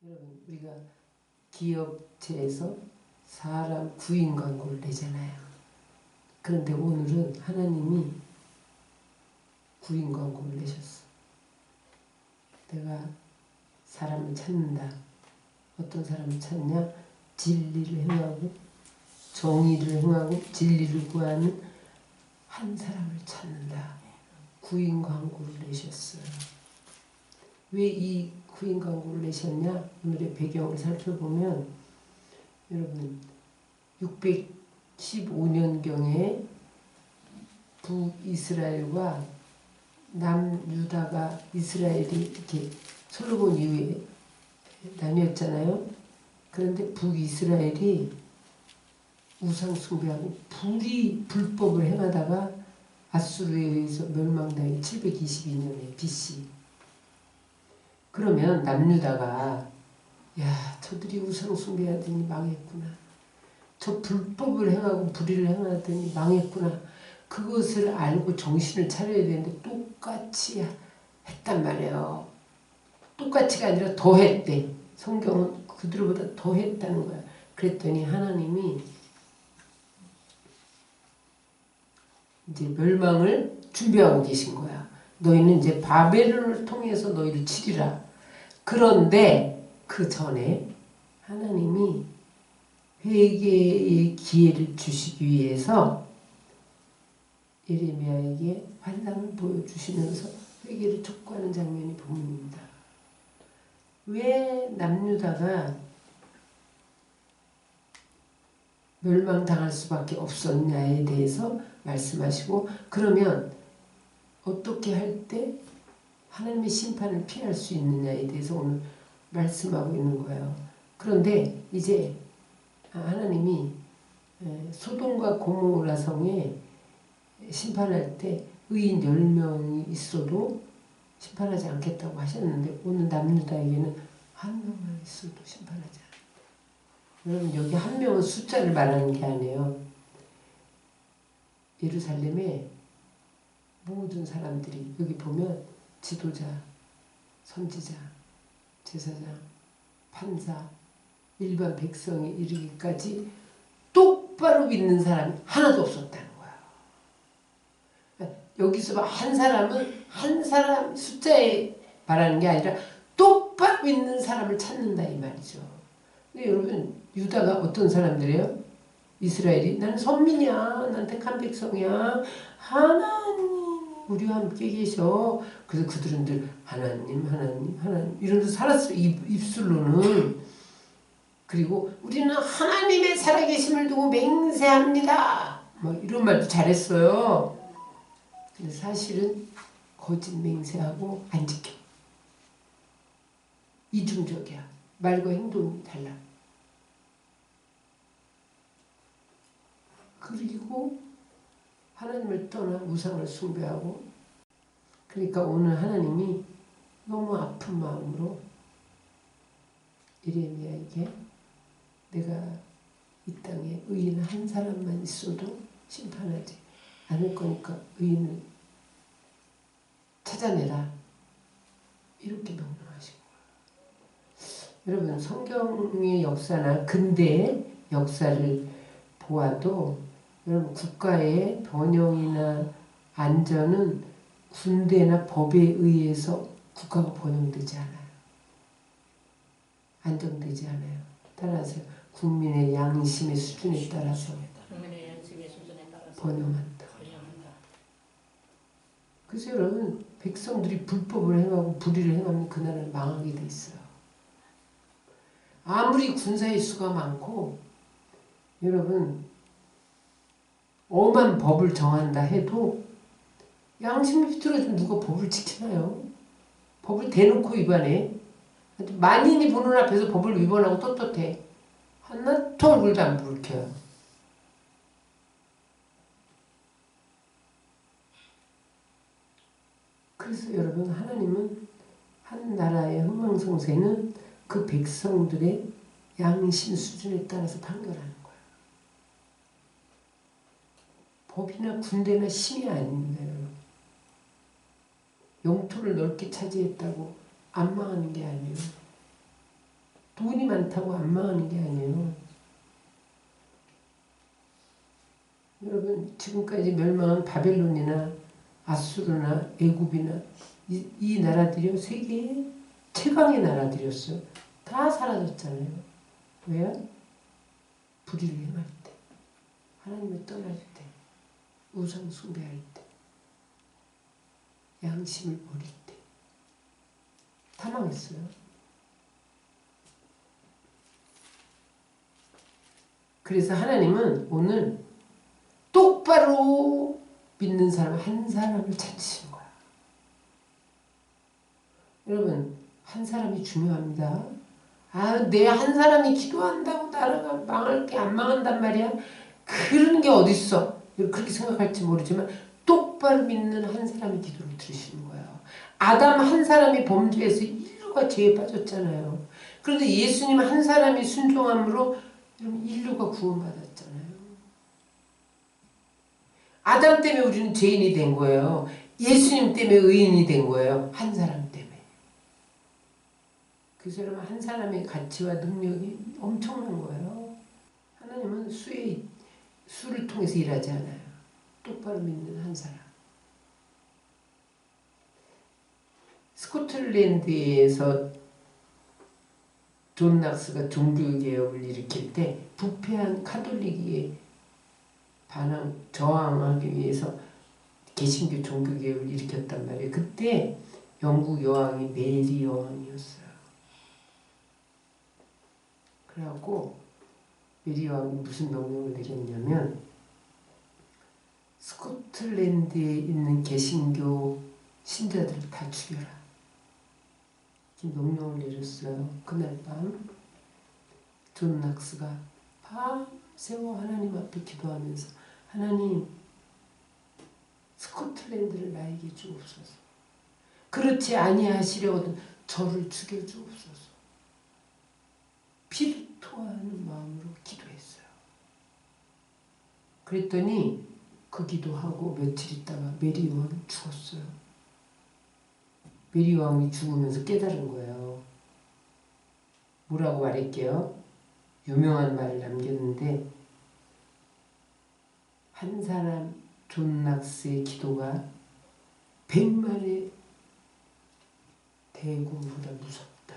여러분, 우리가 기업체에서 사람 구인 광고를 내잖아요. 그런데 오늘은 하나님이 구인 광고를 내셨어. 내가 사람을 찾는다. 어떤 사람을 찾냐? 진리를 행하고 정의를 행하고 진리를 구하는 한 사람을 찾는다. 구인 광고를 내셨어요. 왜 이 구인 광고를 내셨냐? 오늘의 배경을 살펴보면 여러분 615년경에 북이스라엘과 남유다가 이스라엘이 이렇게 솔로몬 이후에 나뉘었잖아요. 그런데 북이스라엘이 우상 숭배하고 불법을 행하다가 아수르에 의해서 멸망당해 722년에 BC. 그러면 남유다가 야, 저들이 우상 숭배하더니 망했구나. 저 불법을 행하고 불의를 행하더니 망했구나. 그것을 알고 정신을 차려야 되는데 똑같이 했단 말이에요. 똑같이가 아니라 더 했대. 성경은 그들보다 더 했다는 거야. 그랬더니 하나님이 이제 멸망을 준비하고 계신 거야. 너희는 이제 바벨론을 통해서 너희를 치리라. 그런데 그 전에 하나님이 회개의 기회를 주시기 위해서 예레미야에게 환상을 보여주시면서 회개를 촉구하는 장면이 본문입니다. 왜 남유다가 멸망당할 수밖에 없었냐에 대해서 말씀하시고, 그러면 어떻게 할 때 하나님의 심판을 피할 수 있느냐에 대해서 오늘 말씀하고 있는 거예요. 그런데 이제 하나님이 소돔과 고모라 성에 심판할 때 의인 10명이 있어도 심판하지 않겠다고 하셨는데 오늘 남유다에게는 한 명만 있어도 심판하지 않아요. 여러분, 여기 한 명은 숫자를 말하는 게 아니에요. 예루살렘에 모든 사람들이 여기 보면 지도자, 선지자, 제사장, 판사, 일반 백성에 이르기까지 똑바로 믿는 사람이 하나도 없었다는 거야. 그러니까 여기서 한 사람은 한 사람 숫자에 말하는 게 아니라 똑바로 믿는 사람을 찾는다 이 말이죠. 근데 여러분, 유다가 어떤 사람들이에요? 이스라엘이 나는 선민이야. 난 택한 백성이야. 하나님 우리와 함께 계셔. 그래서 그들은 늘 하나님 이러면서 살았어요. 입술로는. 그리고 우리는 하나님의 살아계심을 두고 맹세합니다. 뭐 이런 말도 잘했어요. 근데 사실은 거짓 맹세하고 안 지켜. 이중적이야. 말과 행동이 달라. 그리고 하나님을 떠나 우상을 숭배하고, 그러니까 오늘 하나님이 너무 아픈 마음으로 예레미야에게 내가 이 땅에 의인 한 사람만 있어도 심판하지 않을 거니까 의인을 찾아내라. 이렇게 명령하신 거예요. 여러분, 성경의 역사나 근대의 역사를 보아도 여러분, 국가의 번영이나 안전은 군대나 법에 의해서 국가가 번영되지 않아요. 안정되지 않아요. 따라서 국민의 양심의 수준에 따라서 번영한다. 그래서 여러분, 백성들이 불법을 행하고 불의를 행하면 그 나라는 망하게 돼 있어요. 아무리 군사의 수가 많고 여러분 엄한 법을 정한다 해도 양심이 비틀어지면 누가 법을 지키나요? 법을 대놓고 위반해. 만인이 보는 앞에서 법을 위반하고 떳떳해. 하나도 얼굴도 안 붉혀요. 그래서 여러분, 하나님은 한 나라의 흥망성쇠는 그 백성들의 양심 수준에 따라서 판결하는 거예요. 법이나 군대나 힘이 아닙니다. 영토를 넓게 차지했다고 안 망하는 게 아니에요. 돈이 많다고 안 망하는 게 아니에요. 여러분 지금까지 멸망한 바벨론이나 아수르나 애굽이나 이 나라들이요 세계의 최강의 나라들이었어요. 다 사라졌잖아요. 왜요? 불의를 행할 때, 하나님을 떠날 때, 우상 숭배할 때, 양심을 버릴 때 다 망했어요. 그래서 하나님은 오늘 똑바로 믿는 사람 한 사람을 찾으시는 거야. 여러분 한 사람이 중요합니다. 내 한 사람이 기도한다고 나라가 망할 게 안 망한단 말이야. 그런 게 어딨어. 그렇게 생각할지 모르지만 똑바로 믿는 한 사람이 기도를 들으시는 거예요. 아담 한 사람이 범죄해서 인류가 죄에 빠졌잖아요. 그런데 예수님 한 사람이 순종함으로 인류가 구원받았잖아요. 아담 때문에 우리는 죄인이 된 거예요. 예수님 때문에 의인이 된 거예요. 한 사람 때문에. 그래서 여러분 한 사람의 가치와 능력이 엄청난 거예요. 하나님은 수를 통해서 일하지 않아요. 똑바로 믿는 한 사람. 스코틀랜드에서 존 낙스가 종교개혁을 일으킬 때 부패한 카톨릭에 저항하기 위해서 개신교 종교개혁을 일으켰단 말이에요. 그때 영국 여왕이 메리 여왕이었어요. 그래갖고 메리 여왕이 무슨 명령을 내렸냐면 스코틀랜드에 있는 개신교 신자들을 다 죽여라. 명령을 내렸어요. 그날 밤 존 낙스가 밤새워 하나님 앞에 기도하면서 하나님 스코틀랜드를 나에게 주옵소서. 그렇지 아니하시려거든 저를 죽여주옵소서. 피를 토하는 마음으로 기도했어요. 그랬더니 그 기도하고 며칠 있다가 메리 왕이 죽었어요. 메리 왕이 죽으면서 깨달은 거예요. 뭐라고 말할게요? 유명한 말을 남겼는데 한 사람 존 낙스의 기도가 100만의 대군보다 무섭다.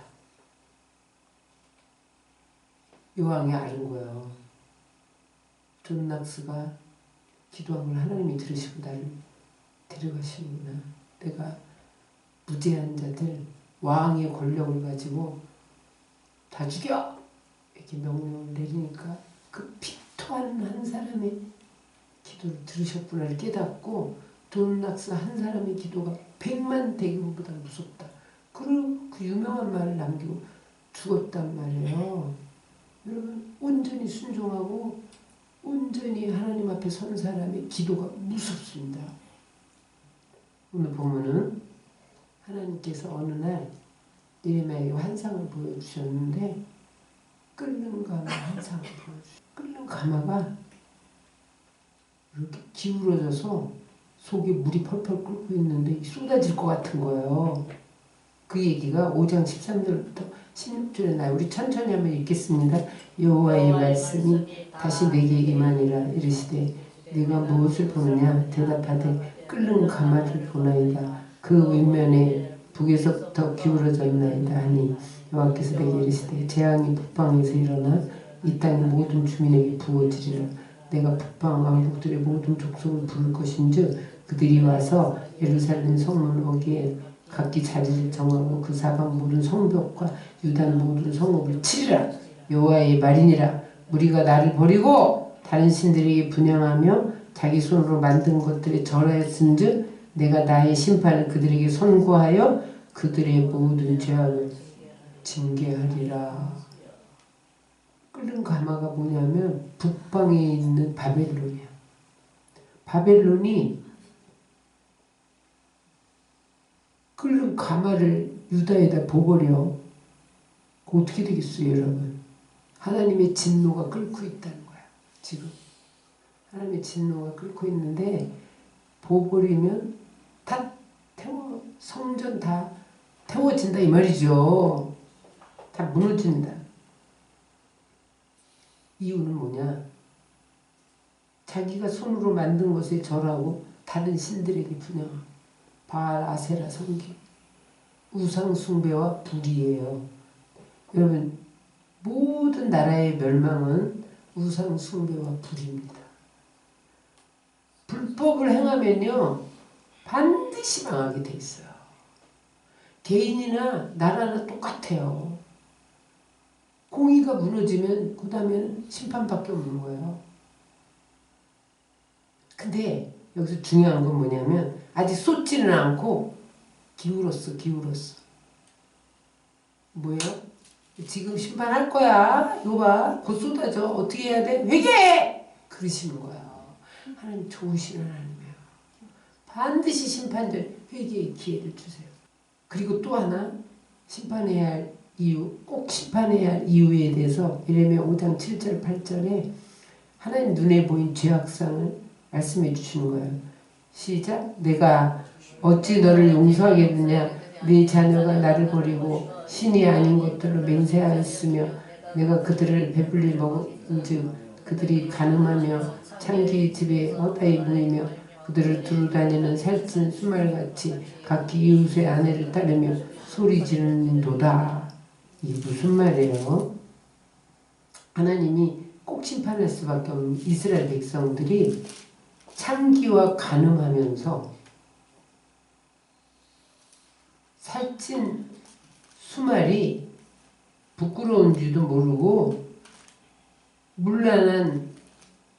여왕이 아는 거예요. 존 낙스가 기도한 걸 하나님이 들으시고 나를 데려가시는구나. 내가 무죄한 자들 왕의 권력을 가지고 다 죽여! 이렇게 명령을 내리니까 그 피토하는 한 사람의 기도를 들으셨구나를 깨닫고 존 낙스 한 사람의 기도가 100만 대군보다 무섭다. 그리고 그 유명한 말을 남기고 죽었단 말이에요. 여러분 온전히 순종하고 온전히 하나님 앞에 선 사람의 기도가 무섭습니다. 오늘 보면은 하나님께서 어느 날 예레미야에게 환상을 보여주셨는데 끓는 가마 환상을 보여주셨어요. 끓는 가마가 이렇게 기울어져서 속에 물이 펄펄 끓고 있는데 쏟아질 것 같은 거예요. 그 얘기가 5장 13절부터 16절에 나와요. 우리 천천히 한번 읽겠습니다. 여호와의 말씀이 다시 내게 임하니라. 이르시되 네가 무엇을 보느냐? 대답하되 끓는 가마를 보나이다. 그 윗면에 북에서부터 기울어졌나이다 하니 여호와께서 내게 이르시되 재앙이 북방에서 일어나 이 땅의 모든 주민에게 부어지리라. 내가 북방 왕국들의 모든 족속을 부를 것인즉 그들이 와서 예루살렘 성문 어귀에 각기 자리를 정하고 그 사방 모든 성벽과 유다 모든 성읍을 치리라. 여호와의 말이니라. 무리가 나를 버리고 다른 신들에게 분향하며 자기 손으로 만든 것들에 절하였은즉 내가 나의 심판을 그들에게 선고하여 그들의 모든 죄악을 징계하리라. 끓는 가마가 뭐냐면 북방에 있는 바벨론이야. 바벨론이 끓는 가마를 유다에다 부어버려. 어떻게 되겠어요, 여러분? 하나님의 진노가 끓고 있다는 거야. 지금 하나님의 진노가 끓고 있는데 부어버리면 다 성전 다 태워진다 이 말이죠. 다 무너진다. 이유는 뭐냐? 자기가 손으로 만든 것에 절하고 다른 신들에게 분양, 바알 아세라 섬기, 우상 숭배와 불이에요. 여러분, 모든 나라의 멸망은 우상 숭배와 불입니다. 불법을 행하면요 반드시 망하게 돼 있어요. 개인이나 나라나 똑같아요. 공의가 무너지면 그 다음에는 심판밖에 없는 거예요. 근데 여기서 중요한 건 뭐냐면 아직 쏟지는 않고 기울었어. 뭐예요? 지금 심판할 거야. 이거 봐. 곧 쏟아져. 어떻게 해야 돼? 회개해! 그러시는 거예요. 하나님 좋으신 하나님이에요. 반드시 심판될 회개의 기회를 주세요. 그리고 또 하나 심판해야 할 이유, 꼭 심판해야 할 이유에 대해서 예레미야 5장 7절 8절에 하나님 눈에 보인 죄악상을 말씀해 주시는 거예요. 시작. 내가 어찌 너를 용서하겠느냐. 네 자녀가 나를 버리고 신이 아닌 것들로 맹세하였으며 내가 그들을 배불리 먹은즉 그들이 가늠하며 창기 집에 허다히 모이며 그들을 두루 다니는 살찐 수말같이 각기 이웃의 아내를 따르며 소리 지르는도다. 이게 무슨 말이에요? 하나님이 꼭 심판할 수밖에 없는 이스라엘 백성들이 창기와 간음하면서 살찐 수말이 부끄러운지도 모르고 문란한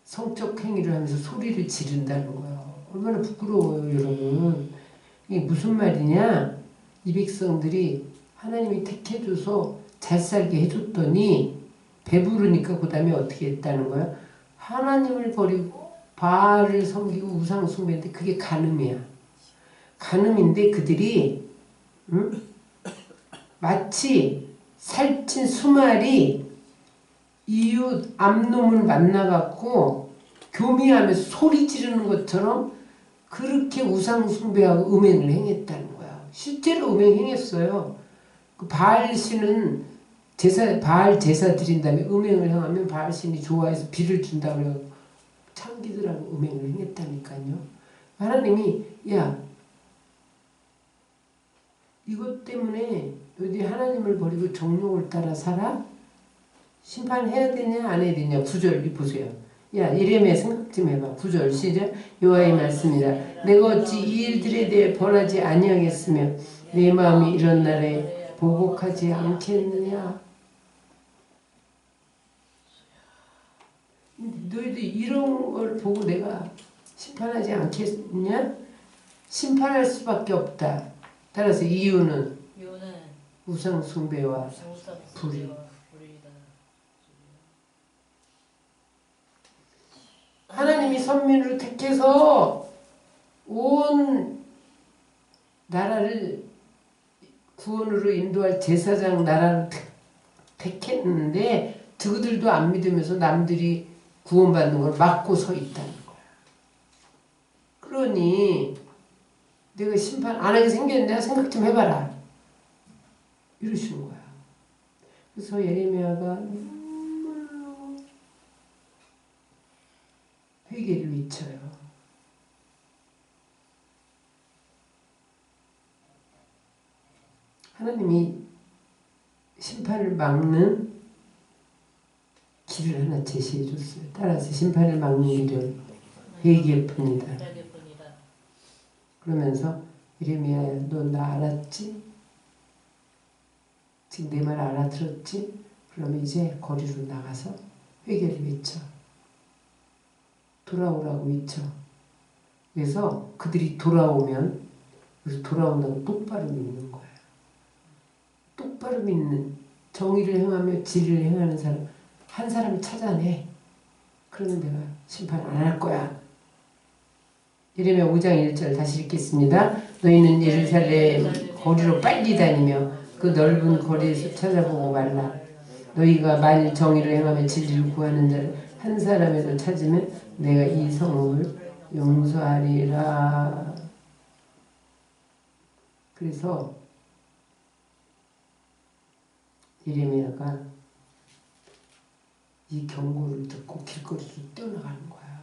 성적 행위를 하면서 소리를 지른다는 거예요. 얼마나 부끄러워요, 여러분. 이게 무슨 말이냐? 이 백성들이 하나님이 택해줘서 잘 살게 해줬더니 배부르니까 그 다음에 어떻게 했다는 거야? 하나님을 버리고 바알을 섬기고 우상 숭배인데 그게 간음이야. 간음인데 그들이 마치 살찐 수말이 이웃 암놈을 만나갖고 교미하면서 소리 지르는 것처럼 그렇게 우상 숭배하고 음행을 행했다는 거야. 실제로 음행했어요. 그 바알 신은 바알 제사 드린 다음에 음행을 행하면 바알 신이 좋아해서 비를 준다고 그래요. 창기들하고 음행을 행했다니까요. 하나님이 야 이것 때문에 너희 하나님을 버리고 정욕을 따라 살아? 심판해야 되냐 안 해야 되냐. 9절 보세요. 야 예레미야 생각 좀 해봐. 9절 시작. 여호와의 말씀이라. 내가 어찌 이 일들에 대해 벌하지 아니하겠으며 내 마음이 이런 날에 보복하지 않겠느냐. 너희들 이런 걸 보고 내가 심판하지 않겠느냐? 심판할 수밖에 없다. 따라서 이유는 우상 숭배와 불이. 하나님이 선민으로 택해서 온 나라를 구원으로 인도할 제사장 나라를 택했는데 그들도 안 믿으면서 남들이 구원받는 걸 막고 서 있다는 거야. 그러니 내가 심판 안 하게 생겼냐 생각 좀 해봐라. 이러시는 거야. 그래서 예레미야가 눈물로 회개를 외쳐요. 하나님이 심판을 막는 길을 하나 제시해 줬어요. 따라서 심판을 막는 길을 회개뿐이다. 그러면서 예레미야야 너 나 알았지? 지금 내 말 알아들었지? 그러면 이제 거리로 나가서 회개를 외쳐. 돌아오라고 외쳐. 그래서 그들이 돌아오면 그래서 돌아온다고 똑바로 믿는 거예요. 똑바로 믿는 정의를 행하며 진리를 행하는 사람 한 사람을 찾아내. 그러면 내가 심판 안 할 거야. 예레미야 5장 1절 다시 읽겠습니다. 너희는 예루살렘 거리로 빨리 다니며 그 넓은 거리에서 찾아보고 말라. 너희가 만일 정의를 행하며 진리를 구하는 자를 한 사람이라도 찾으면 내가 이 성읍을 용서하리라. 그래서 예레미야가 이 경고를 듣고 길거리로 뛰어나가는 거예요.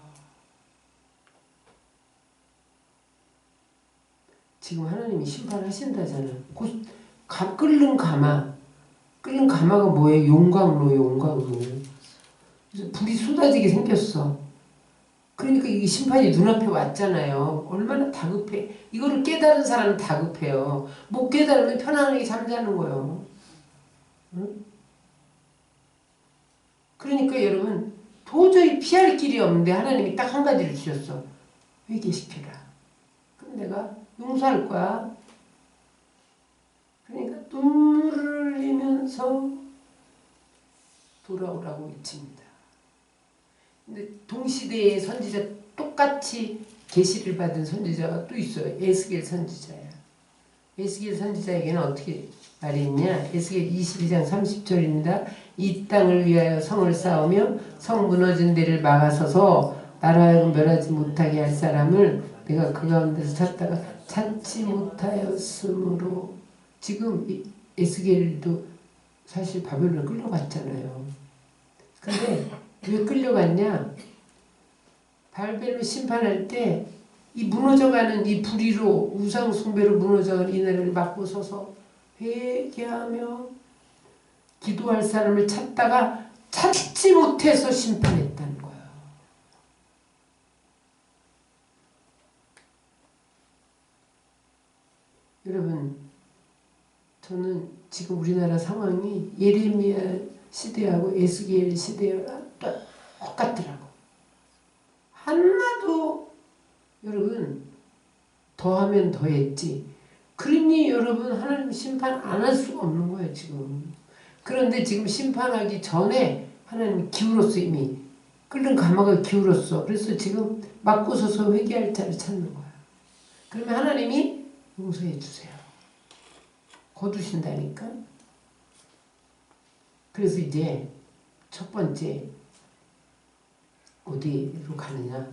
지금 하나님이 심판하신다잖아요. 곧 끓는 가마. 끓는 가마가 뭐예요? 용광로예요. 용광로. 그래서 불이 쏟아지게 생겼어. 그러니까 이게 심판이 눈앞에 왔잖아요. 얼마나 다급해. 이거를 깨달은 사람은 다급해요. 못 깨달으면 편안하게 잠자는 거예요. 응? 그러니까 여러분 도저히 피할 길이 없는데 하나님이 딱 한 가지를 주셨어. 회개시켜라. 그럼 내가 용서할 거야. 그러니까 눈물을 흘리면서 돌아오라고 외칩니다. 근데 동시대의 선지자 똑같이 계시를 받은 선지자가 또 있어요. 에스겔 선지자야. 에스겔 선지자에게는 어떻게 말이 있냐? 에스겔 22장 30절입니다. 이 땅을 위하여 성을 쌓으며 성 무너진 데를 막아서서 나로 하여금 멸하지 못하게 할 사람을 내가 그 가운데서 찾다가 찾지 못하였으므로. 지금 에스겔도 사실 바벨론에 끌려갔잖아요. 근데 왜 끌려갔냐? 바벨론 심판할 때 이 무너져가는 이 불의로 우상 숭배로 무너져가는 이 나라를 막고 서서 회개하며 기도할 사람을 찾다가 찾지 못해서 심판했다는 거예요. 여러분, 저는 지금 우리나라 상황이 예레미야 시대하고 에스겔 시대랑 똑같더라고. 하나도 여러분 더하면 더했지. 그러니 여러분 하나님 심판 안 할 수가 없는 거예요 지금. 그런데 지금 심판하기 전에 하나님이 기울었어. 이미 끓는 가마가 기울었어. 그래서 지금 막고 서서 회개할 자를 찾는 거야. 그러면 하나님이 용서해 주세요. 거두신다니까. 그래서 이제 첫 번째 어디로 가느냐.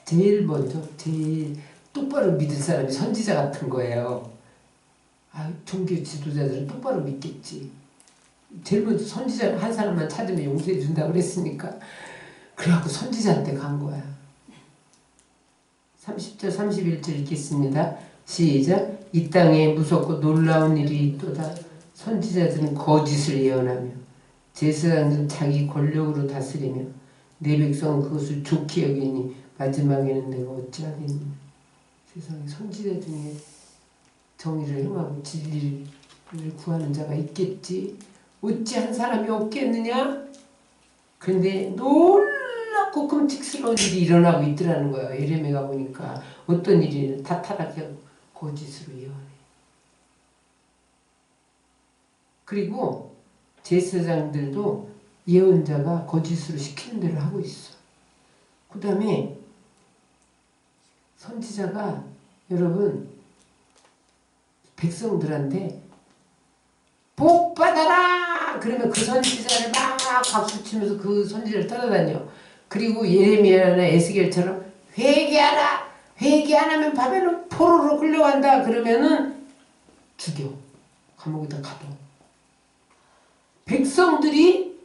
제일 먼저 제일 똑바로 믿을 사람이 선지자 같은 거예요. 종교 지도자들은 똑바로 믿겠지. 제일 먼저 선지자 한 사람만 찾으면 용서해 준다고 그랬으니까 그래갖고 선지자한테 간 거야. 30절 31절 읽겠습니다. 시작. 이 땅에 무섭고 놀라운 일이 있도다. 선지자들은 거짓을 예언하며 제사장들은 자기 권력으로 다스리며 내 백성은 그것을 좋게 여기니 마지막에는 내가 어찌하겠니. 세상에 선지자 중에 정의를 행하고 진리를 구하는 자가 있겠지. 어찌 한 사람이 없겠느냐. 그런데 놀랍고 끔찍스러운 일이 일어나고 있더라는 거예요. 예레미야가 보니까 어떤 일이 다 타락하고 거짓으로 예언해. 그리고 제사장들도 예언자가 거짓으로 시키는 대로 하고 있어. 그 다음에 선지자가 여러분 백성들한테 복 받아라! 그러면 그 선지자를 막 박수치면서 그 선지자를 따라다녀. 그리고 예레미야나 에스겔처럼 회개하라! 회개 안 하면 바벨론 포로로 끌려간다. 그러면은 죽여. 감옥에다 가둬. 백성들이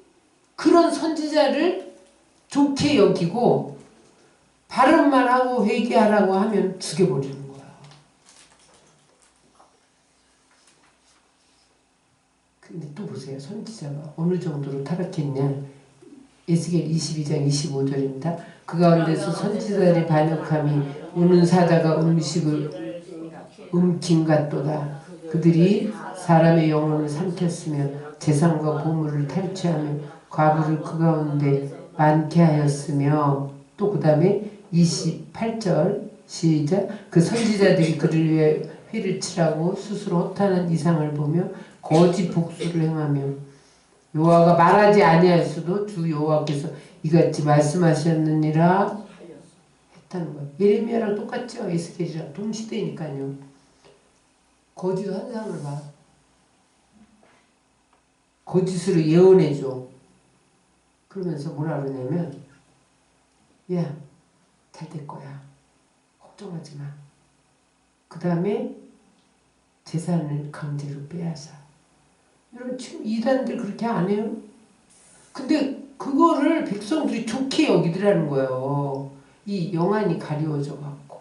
그런 선지자를 좋게 여기고 바른 말하고 회개하라고 하면 죽여버리는 거야. 근데 또 보세요. 선지자가 어느 정도로 타락했냐. 에스겔 22장 25절입니다. 그 가운데서 선지자들이 반역함이 우는 사자가 음식을 움킨 같도다. 그들이 사람의 영혼을 삼켰으며 재산과 보물을 탈취하며 과부를 그 가운데 많게 하였으며 또 그 다음에 28절 시작. 그 선지자들이 그를 위해 회를 치라고 스스로 허탄한 이상을 보며 거짓 복수를 행하며 여호와가 말하지 아니하였어도 주 여호와께서 이같이 말씀하셨느니라 했다는 거예요. 예레미야랑 똑같죠. 에스겔이랑 동시대니까요. 거짓 환상을 봐. 거짓으로 예언해줘. 그러면서 뭐라 그러냐면 야, 잘 될 거야. 걱정하지 마. 그 다음에 재산을 강제로 빼앗아. 여러분 지금 이단들 그렇게 안 해요? 근데 그거를 백성들이 좋게 여기더라는 거예요. 이 영안이 가리워져 갖고.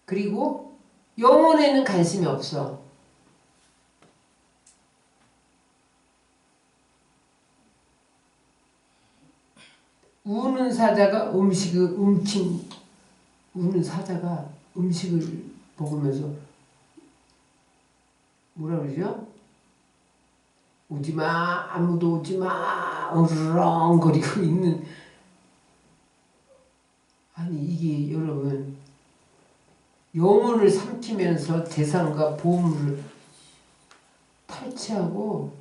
그리고 영혼에는 관심이 없어. 우는 사자가 우는 사자가 음식을 먹으면서 뭐라 그러죠? 오지마, 아무도 오지마, 으르렁거리고 있는. 아니, 이게 여러분, 영혼을 삼키면서 대상과 보물을 탈취하고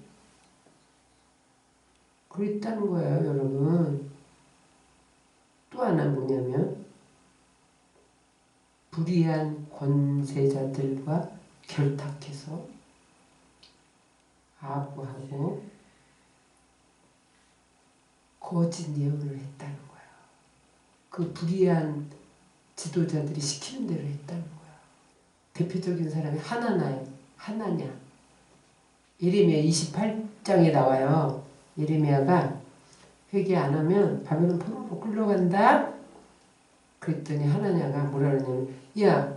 그랬다는 거예요, 여러분. 또 하나 뭐냐면, 불의한 권세자들과 결탁해서 아부하고 거짓 예언을 했다는 거야. 그 불의한 지도자들이 시키는 대로 했다는 거야. 대표적인 사람이 하나냐. 예레미야 28장에 나와요. 예레미야가 회개 안 하면 바벨론 포로로 끌려간다. 그랬더니 하나냐가 뭐라 그러냐면, 야,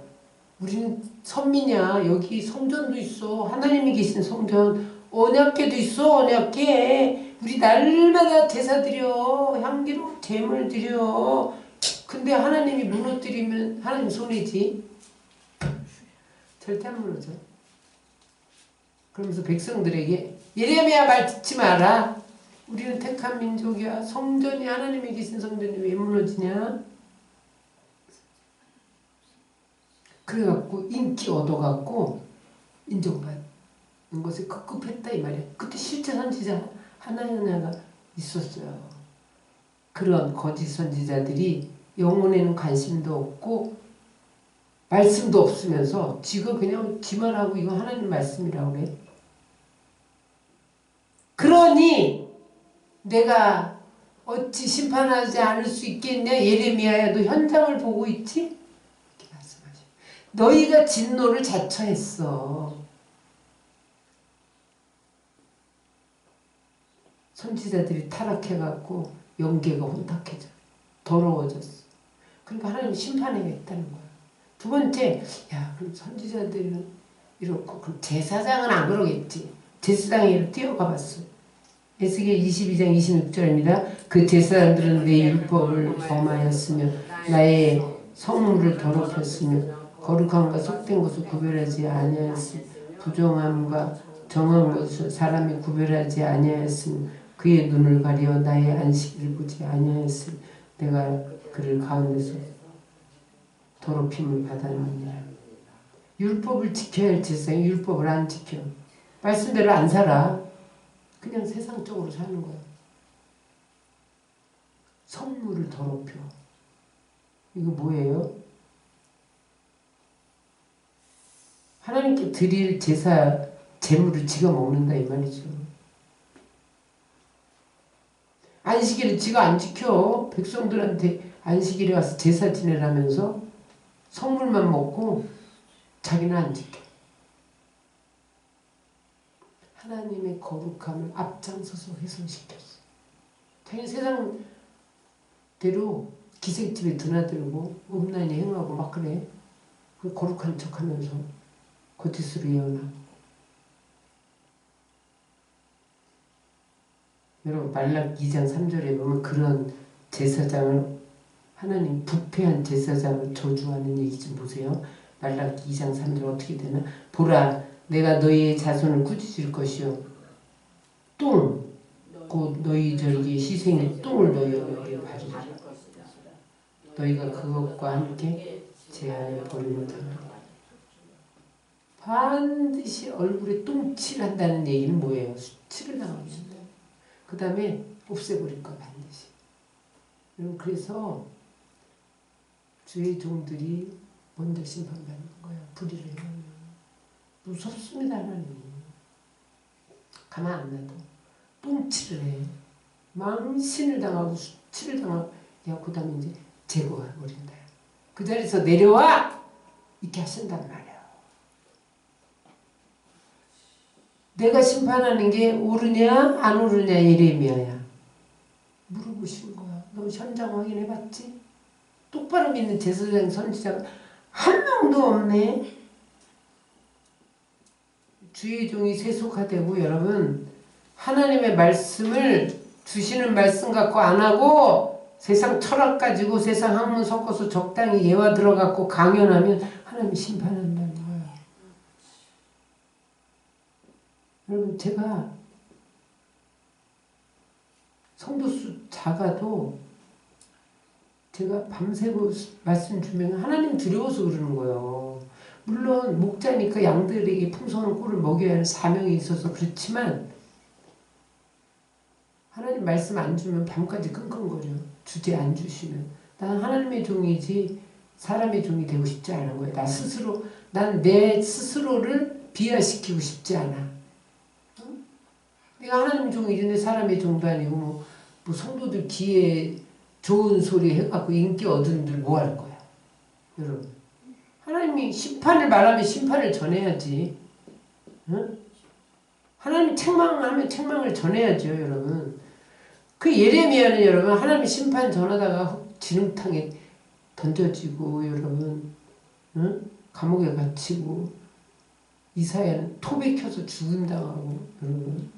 우리는 선미냐. 여기 성전도 있어. 하나님이 계신 성전. 언약궤도 있어. 언약궤. 우리 날마다 제사 드려. 향기로 제물 드려. 근데 하나님이 무너뜨리면 하나님 손해지. 절대 안 무너져. 그러면서 백성들에게 예레미야 말 듣지 마라. 우리는 택한 민족이야. 성전이 하나님이 계신 성전이 왜 무너지냐. 그래갖고 인기 얻어갖고 인정받는 것에 급급했다 이 말이야. 그때 실제 선지자 하나냐가 있었어요. 그런 거짓 선지자들이 영혼에는 관심도 없고 말씀도 없으면서 지가 그냥 지 말하고 이거 하나님 말씀이라고 그래. 그러니 내가 어찌 심판하지 않을 수 있겠냐. 예레미야야, 너 현장을 보고 있지? 이렇게 말씀하셔. 너희가 진노를 자처했어. 선지자들이 타락해갖고 영계가 혼탁해져. 더러워졌어. 그러니까 하나님 심판해야겠다는 거야. 두 번째, 야, 그럼 선지자들은 이렇고, 그럼 제사장은 안 그러겠지. 제사장이 뛰어가 봤어. 에스겔 22장 26절입니다. 그 제사장들은 내 율법을 범하였으며 나의 성물을 더럽혔으며 거룩함과 속된 것을 구별하지 아니하였으며 부정함과 정한 것을 사람이 구별하지 아니하였으며 그의 눈을 가리어 나의 안식일을 보지 아니하였으며 내가 그를 가운데서 더럽힘을 받았느니라. 율법을 지켜야 할 제사장이 율법을 안 지켜. 말씀대로 안 살아. 그냥 세상적으로 사는 거야. 성물을 더럽혀. 이거 뭐예요? 하나님께 드릴 제사, 제물을 지가 먹는다 이 말이죠. 안식일을 지가 안 지켜. 백성들한테 안식일에 와서 제사 지내라면서 성물만 먹고 자기는 안 지켜. 하나님의 거룩함을 앞장서서 훼손시켰어. 자기 세상대로 기생집에 드나들고 음란히 행하고 막 그래. 그 거룩한 척하면서 거짓으로 예언하고. 여러분 말락 2장 3절에 보면 그런 제사장을 하나님 부패한 제사장을 저주하는 얘기 좀 보세요. 말락 2장 3절 어떻게 되나? 보라 내가 너희의 자손을 꾸짖을 것이요 똥 곧 너희들에게 희생의 똥을 너희에게 바르리라. 너희가 그것과 함께 제하여 버림을 당하리라. 반드시 얼굴에 똥칠을 한다는 얘기는 뭐예요? 수치를 당합니다. 그 다음에 없애버릴 거야 반드시. 여러분 그래서 주의 종들이 먼저 심판받는 거야. 불의를 행하면. 무섭습니다 하나님. 가만 안 놔둬. 똥칠을 해. 망신을 당하고 수치를 당하고 야 그 다음에 이제 제거해버린다. 그 자리에서 내려와! 이렇게 하신단 말이야. 내가 심판하는 게 옳으냐 안 옳으냐 예레미야야. 물어보시는 거야. 너 현장 확인해봤지? 똑바로 믿는 제사장 선지자가 한 명도 없네. 주의 종이 세속화되고 여러분 하나님의 말씀을 주시는 말씀 갖고 안 하고 세상 철학 가지고 세상 학문 섞어서 적당히 예화 들어갖고 강연하면 하나님이 심판한다는 거예요. 여러분 제가 성도수 작아도 제가 밤새고 말씀 주면 하나님 두려워서 그러는 거예요. 물론 목자니까 양들에게 풍성한 꿀을 먹여야 하는 사명이 있어서 그렇지만 하나님 말씀 안 주면 밤까지 끙끙거려. 주제 안 주시면. 난 하나님의 종이지 사람의 종이 되고 싶지 않은 거예요. 난 내 스스로를 비하시키고 싶지 않아. 응? 내가 하나님의 종이지 내 사람의 종도 아니고 뭐 성도들 귀에 좋은 소리 해갖고 인기 얻은들 뭐 하는 거야. 여러분. 하나님이 심판을 말하면 심판을 전해야지. 응? 하나님 책망하면 책망을 전해야죠, 여러분. 그 예레미야는 여러분 하나님 심판 전하다가 진흙탕에 던져지고 여러분 응? 감옥에 갇히고 이사야는 토 박혀서 죽음당하고 여러분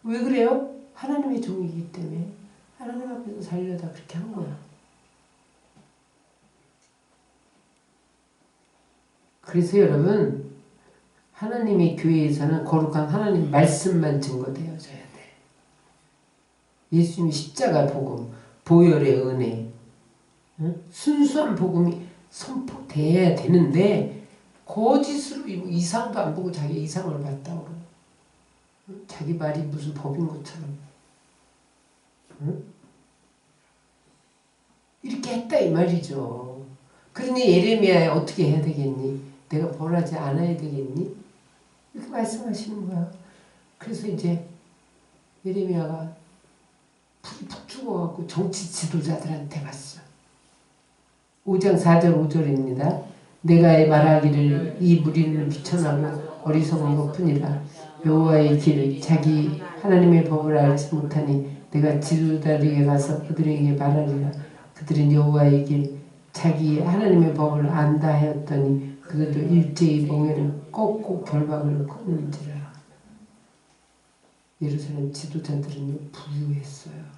왜 그래요? 하나님의 종이기 때문에 하나님 앞에서 살려다 그렇게 한 거야. 그래서 여러분 하나님의 교회에서는 거룩한 하나님 말씀만 증거되어져야 돼. 예수님이 십자가 복음, 보혈의 은혜, 응? 순수한 복음이 선포돼야 되는데 거짓으로 이상도 안 보고 자기 이상을 봤다고 응? 자기 말이 무슨 법인 것처럼 응? 이렇게 했다 이 말이죠. 그러니 예레미야에 어떻게 해야 되겠니? 내가 벌하지 않아야 되겠니? 이렇게 말씀하시는 거야. 그래서 이제 예레미야가 불이 푹 죽어갖고 정치 지도자들한테 갔어. 5장 4절 5절입니다. 내가 말하기를 이 무리는 비천하고 어리석은 것뿐이라 여호와의 길 자기 하나님의 법을 알지 못하니 내가 지도자들에게 가서 그들에게 말하리라. 그들은 여호와의 길 자기 하나님의 법을 안다 하였더니 그들도 일제히 멍에를 꺾고 결박을 끊는지라. 예루살렘 지도자들은 부유했어요.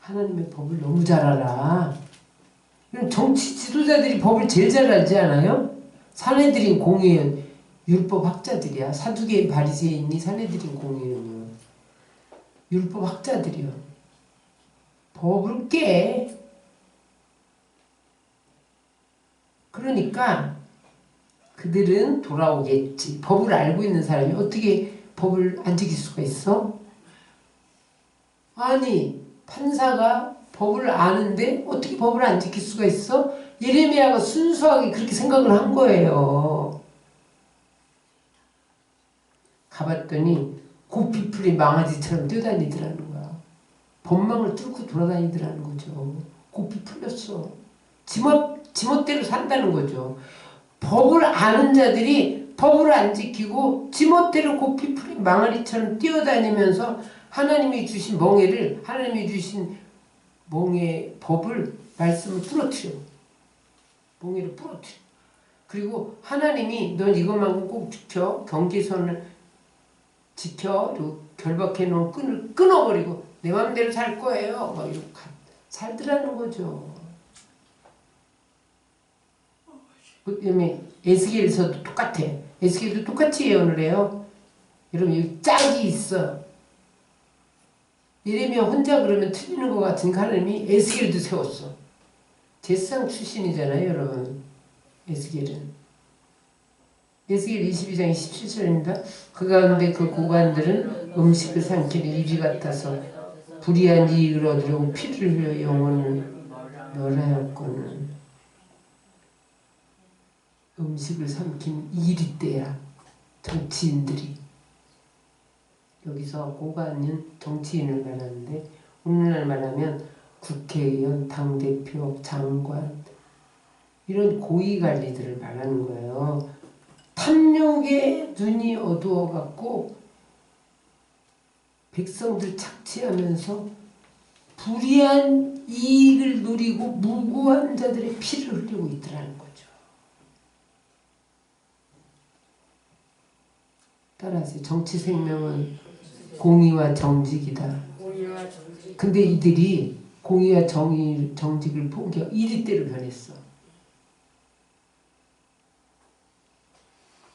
하나님의 법을 너무 잘 알아. 정치 지도자들이 법을 제일 잘 알지 않아요? 사내들인 공의원, 율법 학자들이야. 사두개인 바리새인이 사내들인 공의원이요. 율법 학자들이요. 법을 깨. 그러니까 그들은 돌아오겠지. 법을 알고 있는 사람이 어떻게 법을 안 지킬 수가 있어? 아니 판사가 법을 아는데 어떻게 법을 안 지킬 수가 있어? 예레미야가 순수하게 그렇게 생각을 한 거예요. 가봤더니 고삐 풀린 망아지처럼 뛰어다니더라는 거야. 법망을 뚫고 돌아다니더라는 거죠. 고삐 풀렸어. 지멋대로 산다는 거죠. 법을 아는 자들이 법을 안 지키고 지멋대로 고삐 풀린 망아리처럼 뛰어다니면서 하나님이 주신 멍에를 하나님이 주신 멍에 법을 말씀을 부러뜨려. 멍에를 부러뜨려. 그리고 하나님이 넌 이것만큼 꼭 지켜. 경계선을 지켜. 그리고 결박해 놓은 끈을 끊어버리고 내 마음대로 살 거예요. 막 이렇게 살더라는 거죠. 그다음에 에스겔에서도 똑같아. 에스겔도 똑같이 예언을 해요. 여러분 여기 짝이 있어. 예레미야 혼자 그러면 틀리는 것 같으니까 하나님이 에스겔도 세웠어. 제사장 출신이잖아요, 여러분. 에스겔은. 에스겔 22장 27절입니다. 그 가운데 그 고관들은 음식을 삼키는 입이 같아서 불의한 이익을 얻으려고 피를 흘려 영혼을 멸하였거늘. 음식을 삼킨 일이 때야. 정치인들이. 여기서 고관은 정치인을 말하는데 오늘날 말하면 국회의원, 당대표, 장관 이런 고위관리들을 말하는 거예요. 탐욕에 눈이 어두워갖고 백성들 착취하면서 불의한 이익을 누리고 무고한 자들의 피를 흘리고 있더라는 거죠. 따라하세요. 정치 생명은 공의와 정직이다. 근데 이들이 공의와 정직을 포기하고 이리대로 변했어.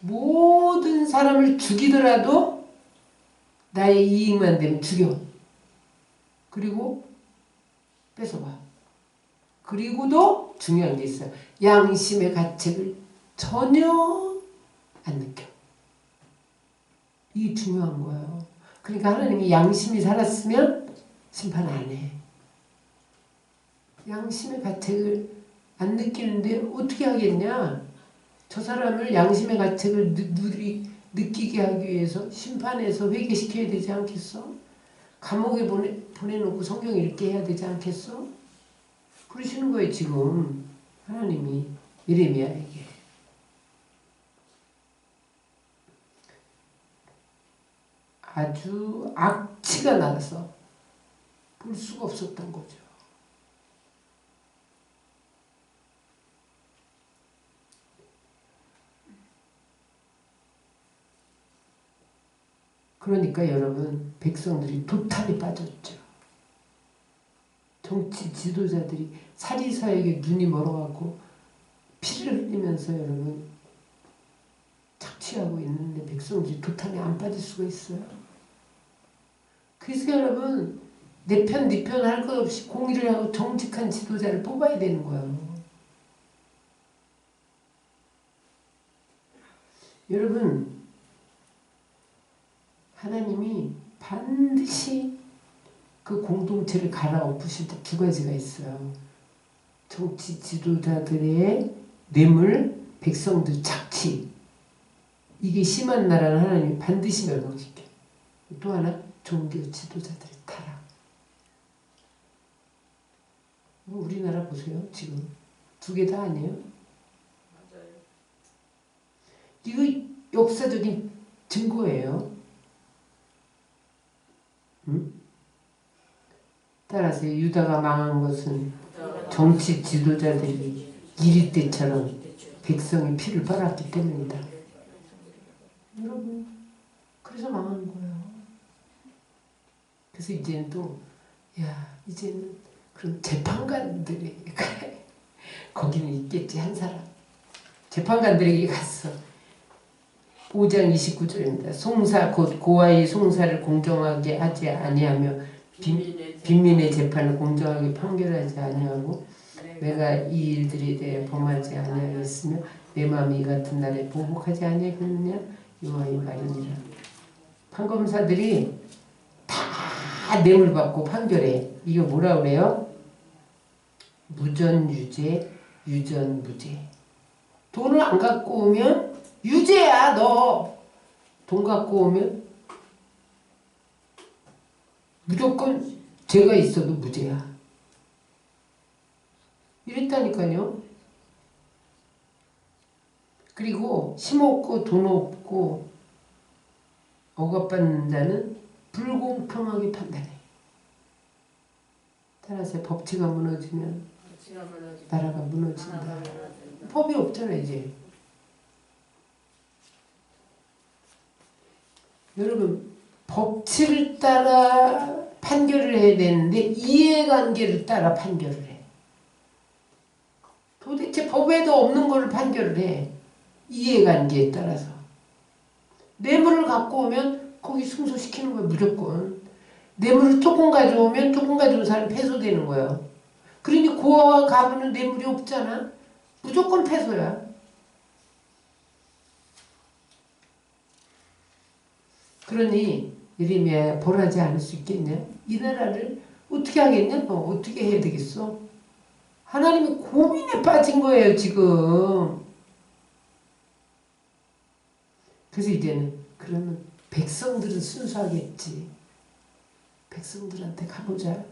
모든 사람을 죽이더라도 나의 이익만 되면 죽여. 그리고 뺏어봐. 그리고도 중요한 게 있어요. 양심의 가책을 전혀 안 느껴. 이게 중요한 거예요. 그러니까 하나님이 양심이 살았으면 심판 안 해. 양심의 가책을 안 느끼는데 어떻게 하겠냐? 저 사람을 양심의 가책을 느끼게 하기 위해서 심판해서 회개시켜야 되지 않겠어? 감옥에 보내놓고 성경 읽게 해야 되지 않겠어? 그러시는 거예요 지금 하나님이 예레미야에게. 아주 악취가 나서 볼 수가 없었던 거죠. 그러니까 여러분 백성들이 도탈이 빠졌죠. 정치 지도자들이 사리사에게 눈이 멀어갖고 피를 흘리면서 여러분 착취하고 있는데 백성들이 도탈이 안 빠질 수가 있어요. 그래서 여러분 내 편 네 편 할 것 없이 공의를 하고 정직한 지도자를 뽑아야 되는 거예요. 여러분 하나님이 반드시 그 공동체를 갈아엎으실 때 두 가지가 있어요. 정치 지도자들의 뇌물, 백성들 착취. 이게 심한 나라는 하나님이 반드시 멸망시켜요. 또 하나 종교 지도자들의 타락. 우리나라 보세요. 지금 두 개 다 아니에요? 맞아요. 이거 역사적인 증거예요. 응? 따라서 유다가 망한 것은 정치 지도자들이 이리 때처럼 백성의 피를 빨았기 때문이다. 여러분 그래서 망한 거예요. 그래서 이제는 또 이제는 그런 재판관들이 거기는 있겠지 한 사람. 재판관들에게 갔어. 5장 29절입니다. 송사 곧 고아의 송사를 공정하게 하지 아니하며 빈민의 재판을 공정하게 판결하지 아니하고 내가 이 일들에 대해 범하지 아니하였으며 내 마음이 이 같은 날에 보복하지 아니하겠느냐 여호와의 말이니라. 판검사들이 다 뇌물 받고 판결해. 이거 뭐라 그래요? 무전유죄, 유전무죄. 돈을 안 갖고 오면 유죄야. 너 돈 갖고 오면 무조건 죄가 있어도 무죄야. 이랬다니까요. 그리고 힘없고 돈 없고 억압받는 자는 불공평하게 판단해. 따라서 법치가 무너지면 나라가 무너진다. 법이 없잖아 이제. 여러분 법치를 따라 판결을 해야 되는데 이해관계를 따라 판결을 해. 도대체 법에도 없는 걸 판결을 해. 이해관계에 따라서. 뇌물을 갖고 오면 거기 승소시키는 거야 무조건. 뇌물을 조금 가져오면 조금 가져온 사람 패소되는 거예요. 그러니 고아와 가부는 뇌물이 없잖아. 무조건 패소야. 그러니 예레미야 벌하지 않을 수 있겠냐? 이 나라를 어떻게 하겠냐? 어떻게 해야 되겠어? 하나님이 고민에 빠진 거예요 지금. 그래서 이제는 그러면 백성들은 순수하겠지. 백성들한테 가보자.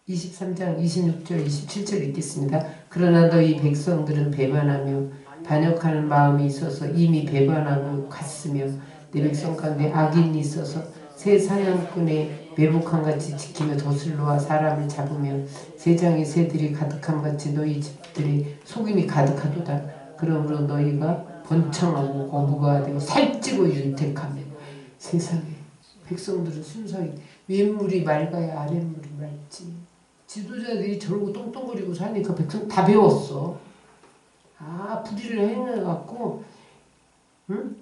23장 26절 27절 읽겠습니다. 그러나 너희 백성들은 배반하며 반역하는 마음이 있어서 이미 배반하고 갔으며 내 백성 가운데 악인이 있어서 새 사냥꾼의 매복함같이 지키며 덫을 놓아 사람을 잡으며 세장의 새들이 가득함같이 너희 집들이 속임이 가득하도다. 그러므로 너희가 번창하고 거부가 되고 살찌고 윤택하며 세상에 백성들은 순수하게 윗물이 맑아야 아랫물이 맑지. 지도자들이 저러고 똥똥거리고 사니까 백성 다 배웠어. 아 부지를 해놔갖고 응?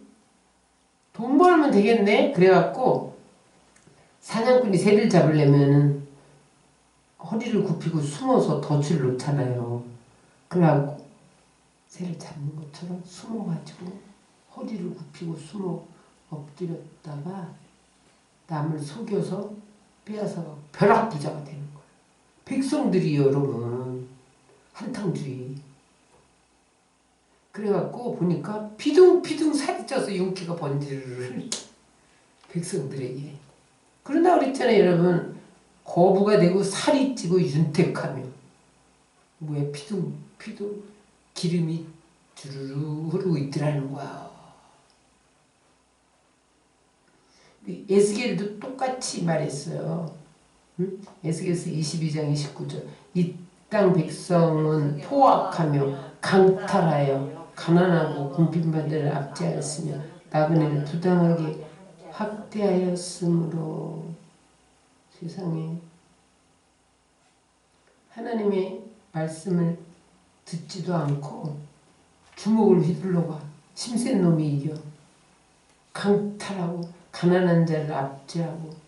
돈 벌면 되겠네? 그래갖고 사냥꾼이 새를 잡으려면 허리를 굽히고 숨어서 덫을 놓잖아요. 그래갖고 새를 잡는 것처럼 숨어가지고 허리를 굽히고 숨어 엎드렸다가 남을 속여서 빼앗아가 벼락부자가 되는 거예요. 백성들이 여러분 한탕주의. 그래갖고 보니까 피둥피둥 살이 쪄서 윤기가 번지르르 백성들에게. 그러나 그랬잖아요 여러분. 거부가 되고 살이 찌고 윤택하며 뭐야 피둥피둥 기름이 주르르 흐르고 있더라는 거야. 에스겔도 똑같이 말했어요. 응? 에스겔서 22장 29절 이 땅 백성은 포악하며 강탈하여 가난하고 궁핍받을 압제하였으며 나그네를 부당하게 학대하였으므로. 세상에 하나님의 말씀을 듣지도 않고 주먹을 휘둘러가 힘센 놈이 이겨 강탈하고 가난한 자를 압제하고.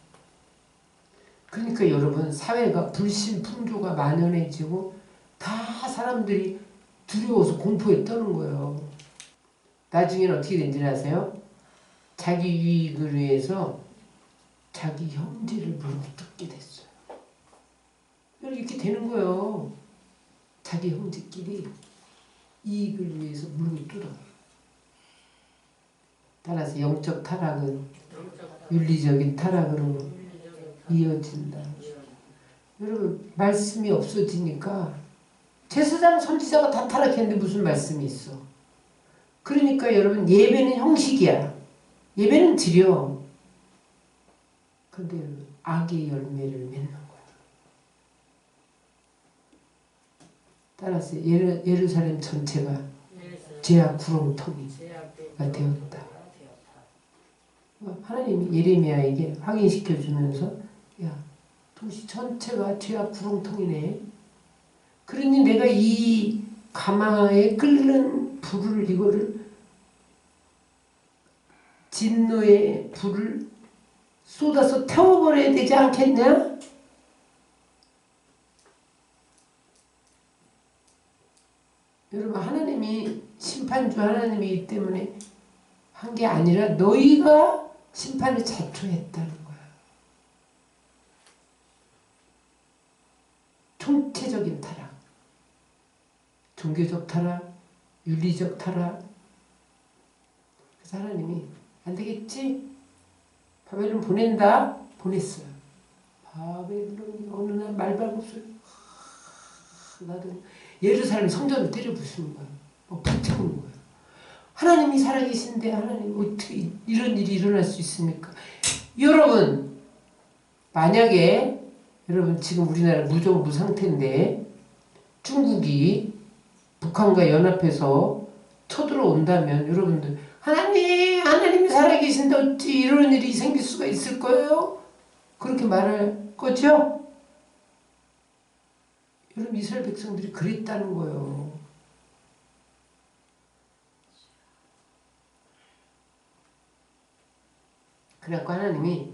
그러니까 여러분 사회가 불신풍조가 만연해지고 다 사람들이 두려워서 공포에 떠는 거예요. 나중에는 어떻게 된지 아세요? 자기 유익을 위해서 자기 형제를 물어뜯게 됐어요. 이렇게 되는 거예요. 자기 형제끼리 이익을 위해서 물고 뜯어. 따라서 영적 타락은 윤리적인 타락으로 이어진다. 여러분 말씀이 없어지니까 제사장 선지자가 다 타락했는데 무슨 말씀이 있어. 그러니까 여러분 예배는 형식이야. 예배는 드려. 근데 여러분 악의 열매를 맺는 거야. 따라서 예루살렘 전체가 죄악 구렁텅이가 되었다. 하나님이 예레미야에게 확인시켜 주면서 야 도시 전체가 죄악 구렁텅이네. 그러니 내가 이 가마에 끓는 불을 이거를 진노의 불을 쏟아서 태워버려야 되지 않겠냐? 여러분 하나님이 심판주 하나님이기 때문에 한 게 아니라 너희가 심판을 자초했다는 거야. 총체적인 타락, 종교적 타락, 윤리적 타락. 그래서 하나님이 안 되겠지? 바벨론 보낸다? 보냈어요. 바벨론이 어느 날 말발굽소리 나도 예루살렘 성전을 때려 부수는 거야. 불태우는 거야. 하나님이 살아계신데 하나님 어떻게 이런 일이 일어날 수 있습니까? 여러분 만약에 여러분 지금 우리나라 무정부 상태인데 중국이 북한과 연합해서 쳐들어온다면 여러분들 하나님이 살아계신데 어찌 이런 일이 생길 수가 있을 거예요? 그렇게 말할 거죠? 여러분 이스라엘 백성들이 그랬다는 거예요. 그래갖고 하나님이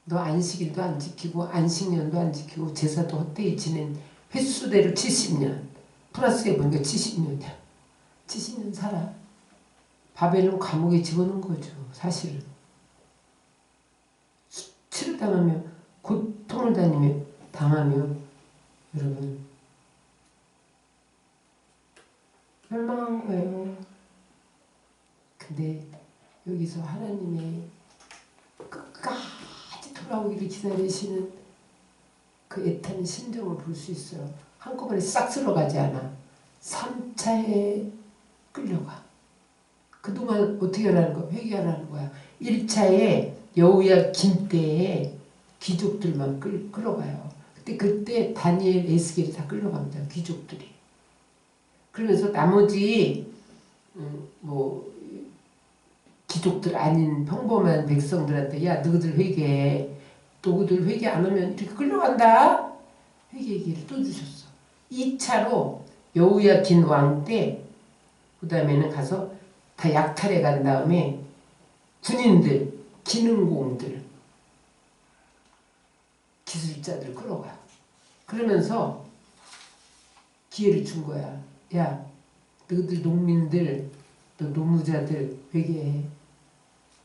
너 안식일도 안 지키고 안식년도 안 지키고 제사도 헛되이 지낸 횟수대로 70년 플러스 해보니까 70년이야. 70년 살아. 바벨론 감옥에 집어넣은 거죠. 사실은. 수치를 당하며 고통을 당하며 여러분 멸망한 거예요. 근데 여기서 하나님의 끝까지 돌아오기를 기다리시는 그 애타는 심정을 볼 수 있어요. 한꺼번에 싹 쓸어가지 않아. 3차의 끌려가. 그동안 어떻게 하라는 거야? 회개하라는 거야. 1차에 여우야긴 때에 귀족들만 끌어가요. 그때 다니엘, 에스겔이 다 끌려갑니다. 귀족들이. 그러면서 나머지 뭐 귀족들 아닌 평범한 백성들한테 야 너희들 회개해. 너희들 회개 안 하면 이렇게 끌려간다. 회개 얘기를 또 주셨어. 2차로 여우야긴 왕 때 그 다음에는 가서 다 약탈해 간 다음에 군인들, 기능공들, 기술자들 끌어가. 그러면서 기회를 준 거야. 야, 너희들 농민들, 너 노무자들 회개해.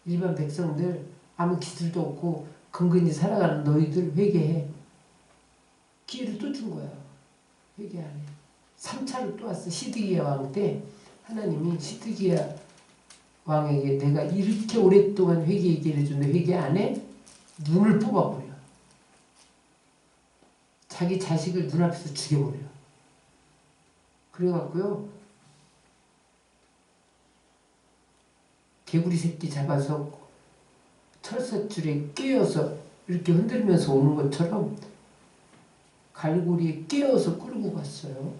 일반 백성들 아무 기술도 없고 근근히 살아가는 너희들 회개해. 기회를 또 준 거야. 회개 안 해. 3차로 또 왔어. 시드기야 왕 때 하나님이 시드기야 왕에게 내가 이렇게 오랫동안 회개 얘기를 해줬는데 회개 안 해? 눈을 뽑아버려. 자기 자식을 눈앞에서 죽여버려. 그래갖고요. 개구리 새끼 잡아서 철사줄에 끼워서 이렇게 흔들면서 오는 것처럼 갈고리에 끼워서 끌고 갔어요.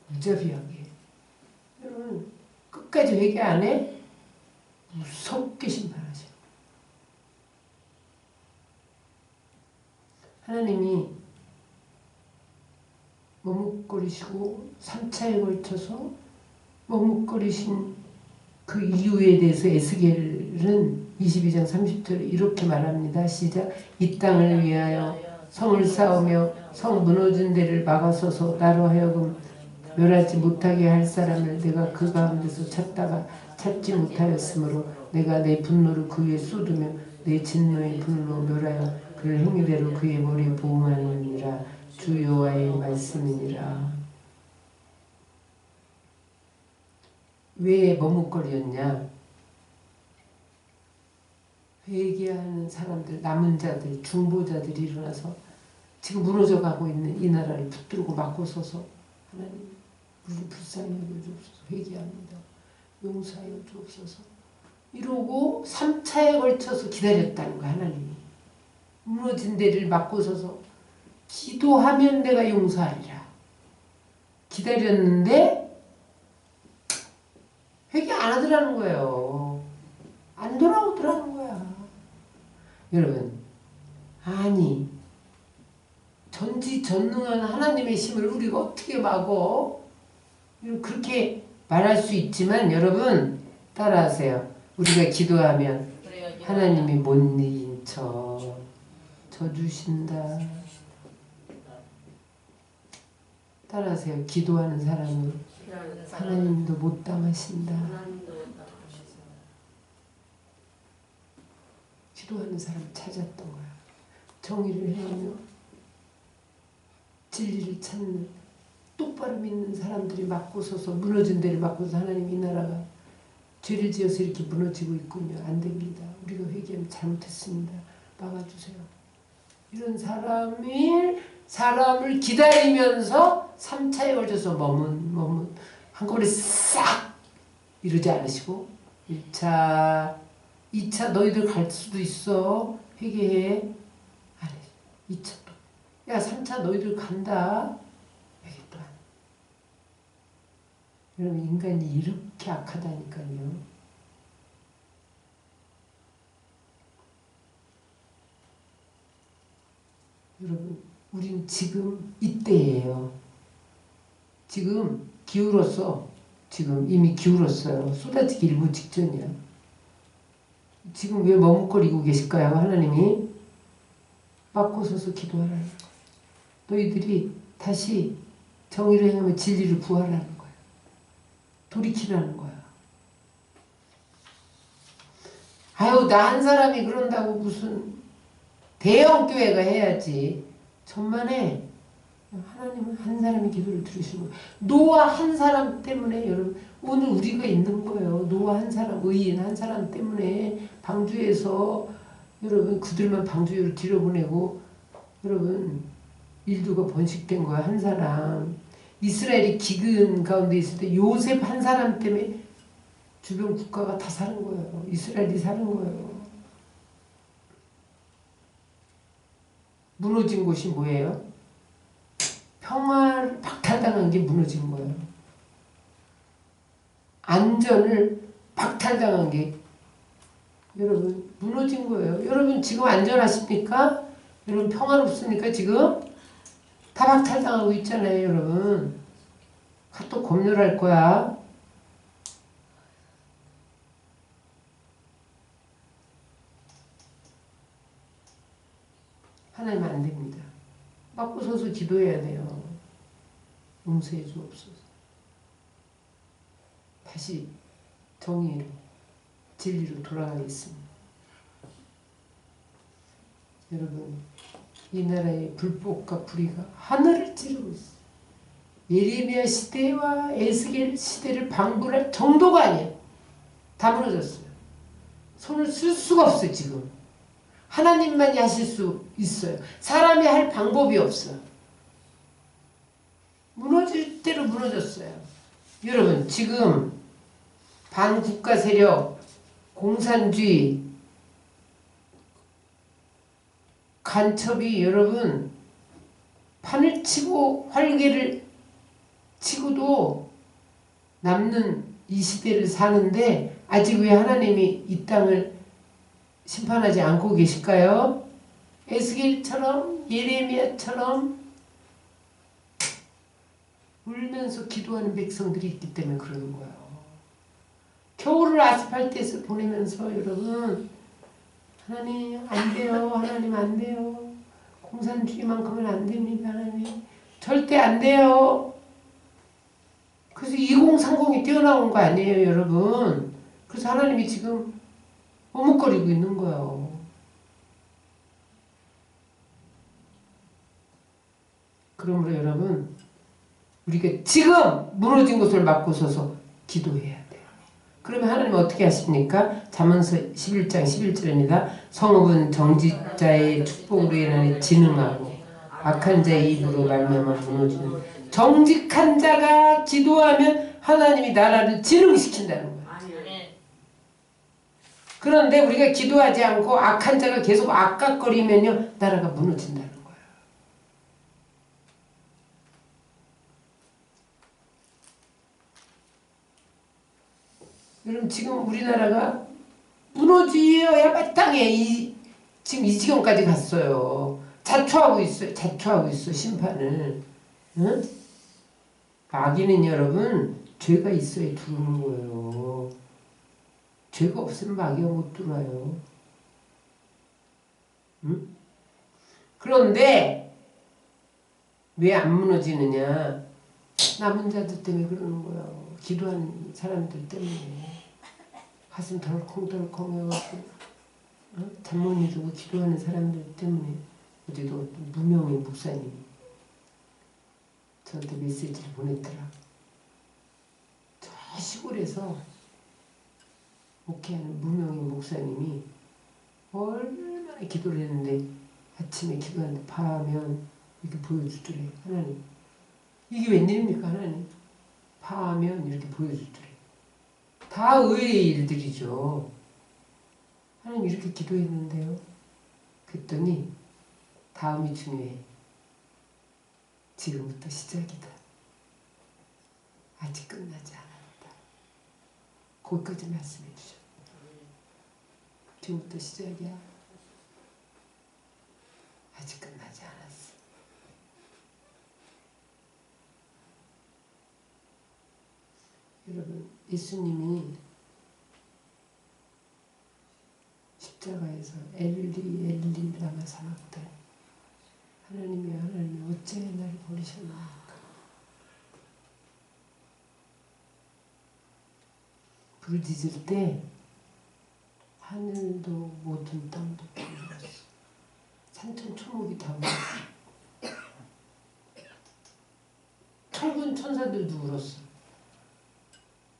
무자비하게. 여러분 끝까지 회개 안 해? 무섭게 심판하셔. 하나님이 머뭇거리시고 3차에 걸쳐서 머뭇거리신 그 이유에 대해서 에스겔은 22장 30절에 이렇게 말합니다. 시작. 이 땅을 위하여 성을 쌓으며 성 무너진 데를 막아서서 나로 하여금 멸하지 못하게 할 사람을 내가 그 가운데서 찾다가 찾지 못하였으므로 내가 내 분노를 그 위에 쏟으며 내 진노의 분노로 멸하여 그를 행위대로 그의 머리에 보응하느니라. 주 여호와의 말씀이니라. 왜 머뭇거리였냐? 회개하는 사람들, 남은 자들, 중보자들이 일어나서 지금 무너져가고 있는 이 나라를 붙들고 막고 서서 하나님 우리를 불쌍히 여겨주옵소서. 회개합니다. 용서하여 주옵소서. 이러고 3차에 걸쳐서 기다렸다는 거야. 하나님이. 무너진 데를 막고 서서 기도하면 내가 용서하리라. 기다렸는데 회개 안 하더라는 거예요. 안 돌아오더라는 거야. 여러분, 아니 전지전능한 하나님의 힘을 우리가 어떻게 막어? 그렇게 말할 수 있지만 여러분 따라하세요. 우리가 기도하면 하나님이 못 이긴 척 져주신다. 따라하세요. 기도하는 사람은 하나님도 못 당하신다. 기도하는 사람 찾았던 거야. 정의를 행하며 진리를 찾는 똑바로 믿는 사람들이 막고 서서 무너진 데를 막고 서서 하나님 이 나라가 죄를 지어서 이렇게 무너지고 있군요. 안 됩니다. 우리가 회개하면 잘못했습니다. 막아주세요. 이런 사람을 기다리면서 3차에 걸쳐서 머문 한꺼번에 싹 이러지 않으시고 1차, 2차 너희들 갈 수도 있어. 회개해. 안 해. 2차 또. 야 3차 너희들 간다. 회개 또 안 해. 여러분 인간이 이렇게 악하다니까요. 여러분 우린 지금 이때예요. 지금 기울었어. 지금 이미 기울었어요. 쏟아지기 일부 직전이야. 지금 왜 머뭇거리고 계실까요? 하나님이 막고 서서 기도하라는 거야. 너희들이 다시 정의를 행하며 진리를 구하라는 거야. 돌이키라는 거야. 아유 나 한 사람이 그런다고 무슨 대형 교회가 해야지. 천만에 하나님은 한 사람의 기도를 들으시는 거예요. 노아 한 사람 때문에 여러분 오늘 우리가 있는 거예요. 노아 한 사람, 의인 한 사람 때문에 방주에서 여러분 그들만 방주를 들여보내고 여러분 인류가 번식된 거야. 한 사람. 이스라엘이 기근 가운데 있을 때 요셉 한 사람 때문에 주변 국가가 다 사는 거예요. 이스라엘이 사는 거예요. 무너진 곳이 뭐예요? 평화를 박탈당한 게 무너진 거예요. 안전을 박탈당한 게 여러분 무너진 거예요. 여러분 지금 안전하십니까? 여러분 평화롭습니까? 지금 다 박탈당하고 있잖아요. 여러분 또 검열할 거야. 하나님 안 됩니다. 맞고 서서 기도해야 돼요. 용서해 주옵소서. 다시 정의로 진리로 돌아가겠습니다. 여러분 이 나라의 불법과 불의가 하늘을 찌르고 있어요. 예레미야 시대와 에스겔 시대를 방불할 정도가 아니야. 다 무너졌어요. 손을 쓸 수가 없어요. 지금 하나님만이 하실 수 있어요. 사람이 할 방법이 없어요. 무너질 대로 무너졌어요. 여러분 지금 반국가 세력, 공산주의, 간첩이 여러분 판을 치고 활개를 치고도 남는 이 시대를 사는데 아직 왜 하나님이 이 땅을 심판하지 않고 계실까요? 에스겔처럼 예레미야처럼 울면서 기도하는 백성들이 있기 때문에 그러는 거예요. 겨울을 아스팔트에서 보내면서 여러분 하나님 안 돼요. 하나님 안 돼요. 공산주의만큼은 안 됩니다. 하나님 절대 안 돼요. 그래서 2030이 뛰어나온 거 아니에요. 여러분. 그래서 하나님이 지금 머뭇거리고 있는 거예요. 그러므로 여러분 우리가 지금 무너진 것을 막고 서서 기도해야 돼요. 그러면 하나님 어떻게 하십니까? 잠언서 11장 11절입니다. 성읍은 정직자의 축복으로 인하여 진흥하고 악한 자의 입으로 말미암아 무너지는. 정직한 자가 기도하면 하나님이 나라를 진흥시킨다는 거예요. 그런데 우리가 기도하지 않고 악한 자가 계속 악각거리면요 나라가 무너진다는 거예요. 여러분 지금 우리나라가 무너져야 마땅해. 지금 이 지경까지 갔어요. 자초하고 있어요. 자초하고 있어 심판을. 응? 마귀는 여러분 죄가 있어야 들어오는 거예요. 죄가 없으면 마귀가 못 들어와요. 응? 그런데 왜 안 무너지느냐? 남은 자들 때문에 그러는 거예요. 기도하는 사람들 때문에. 가슴 덜컹덜컹해가지고 잠 못 이루고 기도하는 사람들 때문에. 어제도 무명의 목사님이 저한테 메시지를 보냈더라. 저 시골에서 목회하는 무명의 목사님이 얼마나 기도를 했는데 아침에 기도하는데 밤하면 이렇게 보여주더래. 하나님 이게 웬일입니까? 하나님 밤하면 이렇게 보여주더래. 다 의외의 일들이죠. 하나님 이렇게 기도했는데요. 그랬더니 다음이 중요해. 지금부터 시작이다. 아직 끝나지 않았다. 거기까지 말씀해 주셔. 지금부터 시작이야. 아직 끝나지 않았어. 여러분 예수님이 십자가에서 엘리 엘리 라마 사막단 하나님이 하나님이 어째 나를 버리셨나이까. 부르짖을 때 하늘도 모든 땅도 울었어. 산천초목이 다 울었어. 천군 천사들도 울었어.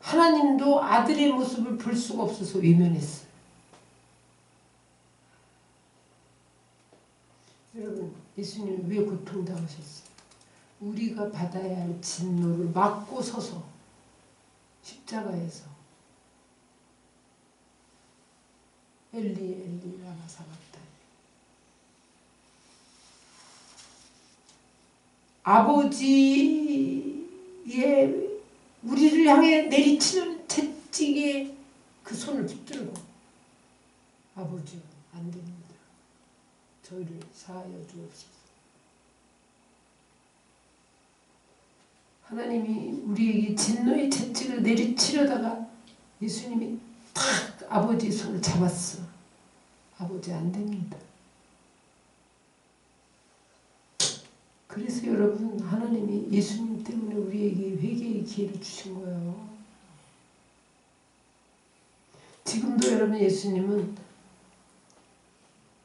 하나님도 아들의 모습을 볼 수가 없어서 외면했어. 여러분 예수님이 왜 고통당하셨어요? 우리가 받아야 할 진노를 막고 서서 십자가에서 엘리 엘리 라마 사박다니 아버지의 우리를 향해 내리치는 채찍에 그 손을 붙들고 아버지요 안 됩니다. 저희를 사하여 주옵소서. 하나님이 우리에게 진노의 채찍을 내리치려다가 예수님이 탁 아버지의 손을 잡았어. 아버지 안 됩니다. 그래서 여러분 하나님이 예수님 때문에 우리에게 회개의 기회를 주신 거예요. 지금도 여러분 예수님은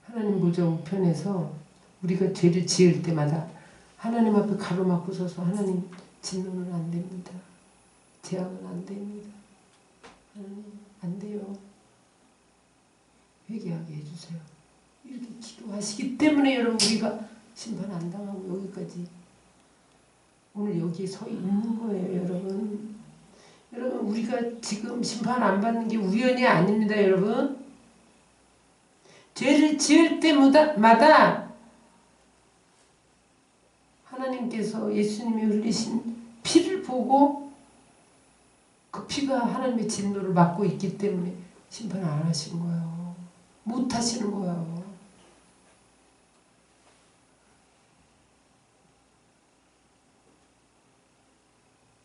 하나님 보좌 우편에서 우리가 죄를 지을 때마다 하나님 앞에 가로막고 서서 하나님 진노는 안 됩니다. 재앙은 안 됩니다. 하나님 안 돼요. 회개하게 해주세요. 이렇게 기도하시기 때문에 여러분 우리가 심판 안 당하고 여기까지 오늘 여기에 서 있는 거예요. 여러분 여러분 우리가 지금 심판 안 받는 게 우연이 아닙니다. 여러분 죄를 지을 때마다 하나님께서 예수님이 흘리신 피를 보고 그 피가 하나님의 진노를 막고 있기 때문에 심판 안 하신 거예요. 못 하시는 거예요.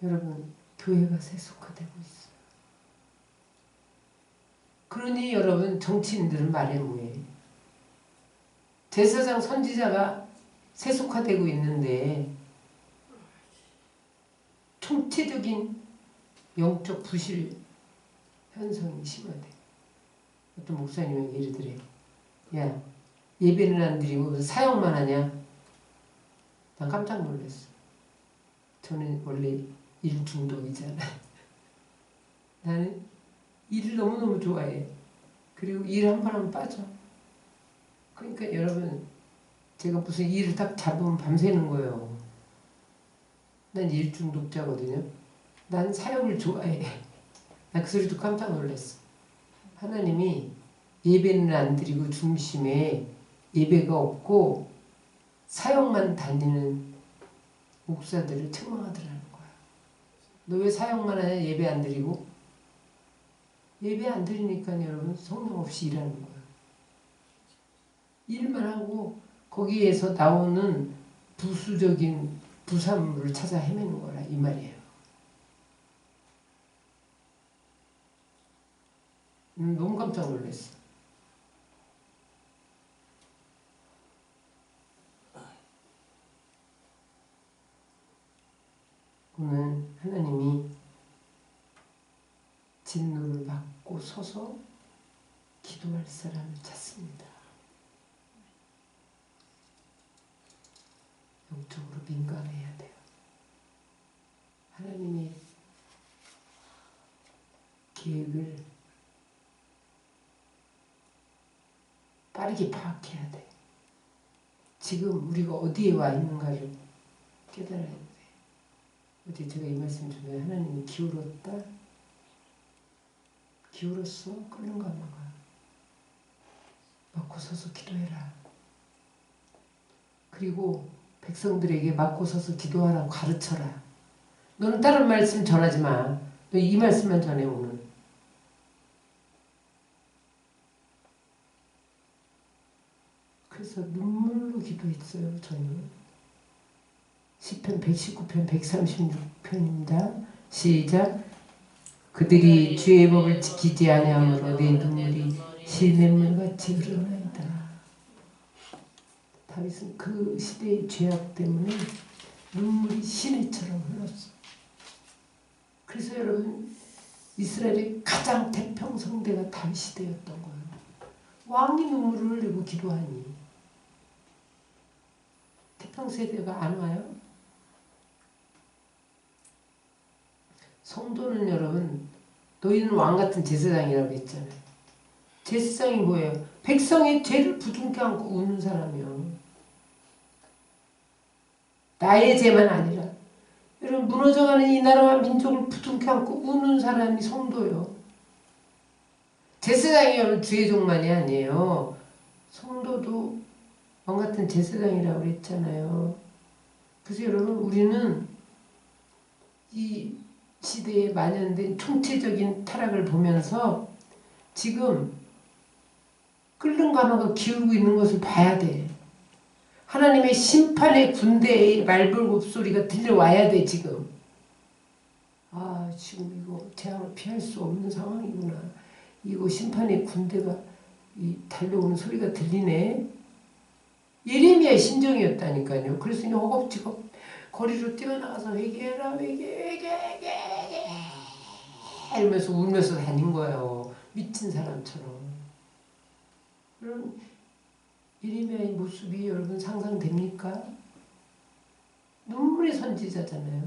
여러분 교회가 세속화되고 있어요. 그러니 여러분 정치인들은 말해 뭐해. 제사장 선지자가 세속화되고 있는데 총체적인 영적 부실 현상이 심하대. 어떤 목사님에게 예를 들어요. 야 예배는 안 드리고 사역만 하냐? 난 깜짝 놀랐어. 저는 원래 일 중독이잖아. 나는 일을 너무너무 좋아해. 그리고 일 한 번 하면 빠져. 그러니까 여러분 제가 무슨 일을 딱 잡으면 밤새는 거예요. 난 일 중독자거든요. 난 사역을 좋아해. 나 그 소리 듣고 깜짝 놀랐어. 하나님이 예배는 안 드리고 중심에 예배가 없고 사역만 다니는 목사들을 책망하더라는 거야. 너 왜 사역만 하냐? 예배 안 드리고? 예배 안 드리니까 여러분 성령 없이 일하는 거야. 일만 하고 거기에서 나오는 부수적인 부산물을 찾아 헤매는 거라 이 말이에요. 너무 깜짝 놀랐어. 오늘 하나님이 진노를 막고 서서 기도할 사람을 찾습니다. 영적으로 민감해야 돼요. 하나님의 계획을 빠르게 파악해야 돼. 지금 우리가 어디에 와 있는가를 깨달아야 돼. 어제 제가 이 말씀 중에 하나님이 기울었다? 기울었어? 끓는가 봐가. 막고 서서 기도해라. 그리고 백성들에게 막고 서서 기도하라고 가르쳐라. 너는 다른 말씀 전하지 마. 너 이 말씀만 전해 오늘. 그래서 눈물로 기도했어요. 저는. 시편 119편 136편입니다. 시작. 그들이 주의 법을 지키지 아니함으로 내 눈물이 시냇물같이 흐르나이다. 다윗은 그 시대의 죄악 때문에 눈물이 시내처럼 흘렀어. 그래서 여러분 이스라엘의 가장 태평성대가 다윗 시대였던 거예요. 왕이 눈물을 흘리고 기도하니 태평세대가 안 와요? 성도는 여러분 너희는 왕같은 제사장이라고 했잖아요. 제사장이 뭐예요? 백성의 죄를 부둥켜 안고 우는 사람이요. 나의 죄만 아니라 여러분 무너져가는 이 나라와 민족을 부둥켜 안고 우는 사람이 성도요. 제사장이 여러분 주의종만이 아니에요. 성도도 왕 같은 제사장이라고 그랬잖아요. 그래서 여러분 우리는 이 시대에 만연된 총체적인 타락을 보면서 지금 끓는 가마가 기울고 있는 것을 봐야 돼. 하나님의 심판의 군대의 말벌굽 소리가 들려와야 돼 지금. 아 지금 이거 재앙을 피할 수 없는 상황이구나. 이거 심판의 군대가 달려오는 소리가 들리네. 예레미야의 심정이었다니까요. 그래서 그냥 허겁지겁 거리로 뛰어나가서 회개해라 회개 이러면서 울면서 다닌 거예요. 미친 사람처럼. 그런 예레미야의 모습이 여러분 상상됩니까? 눈물의 선지자잖아요.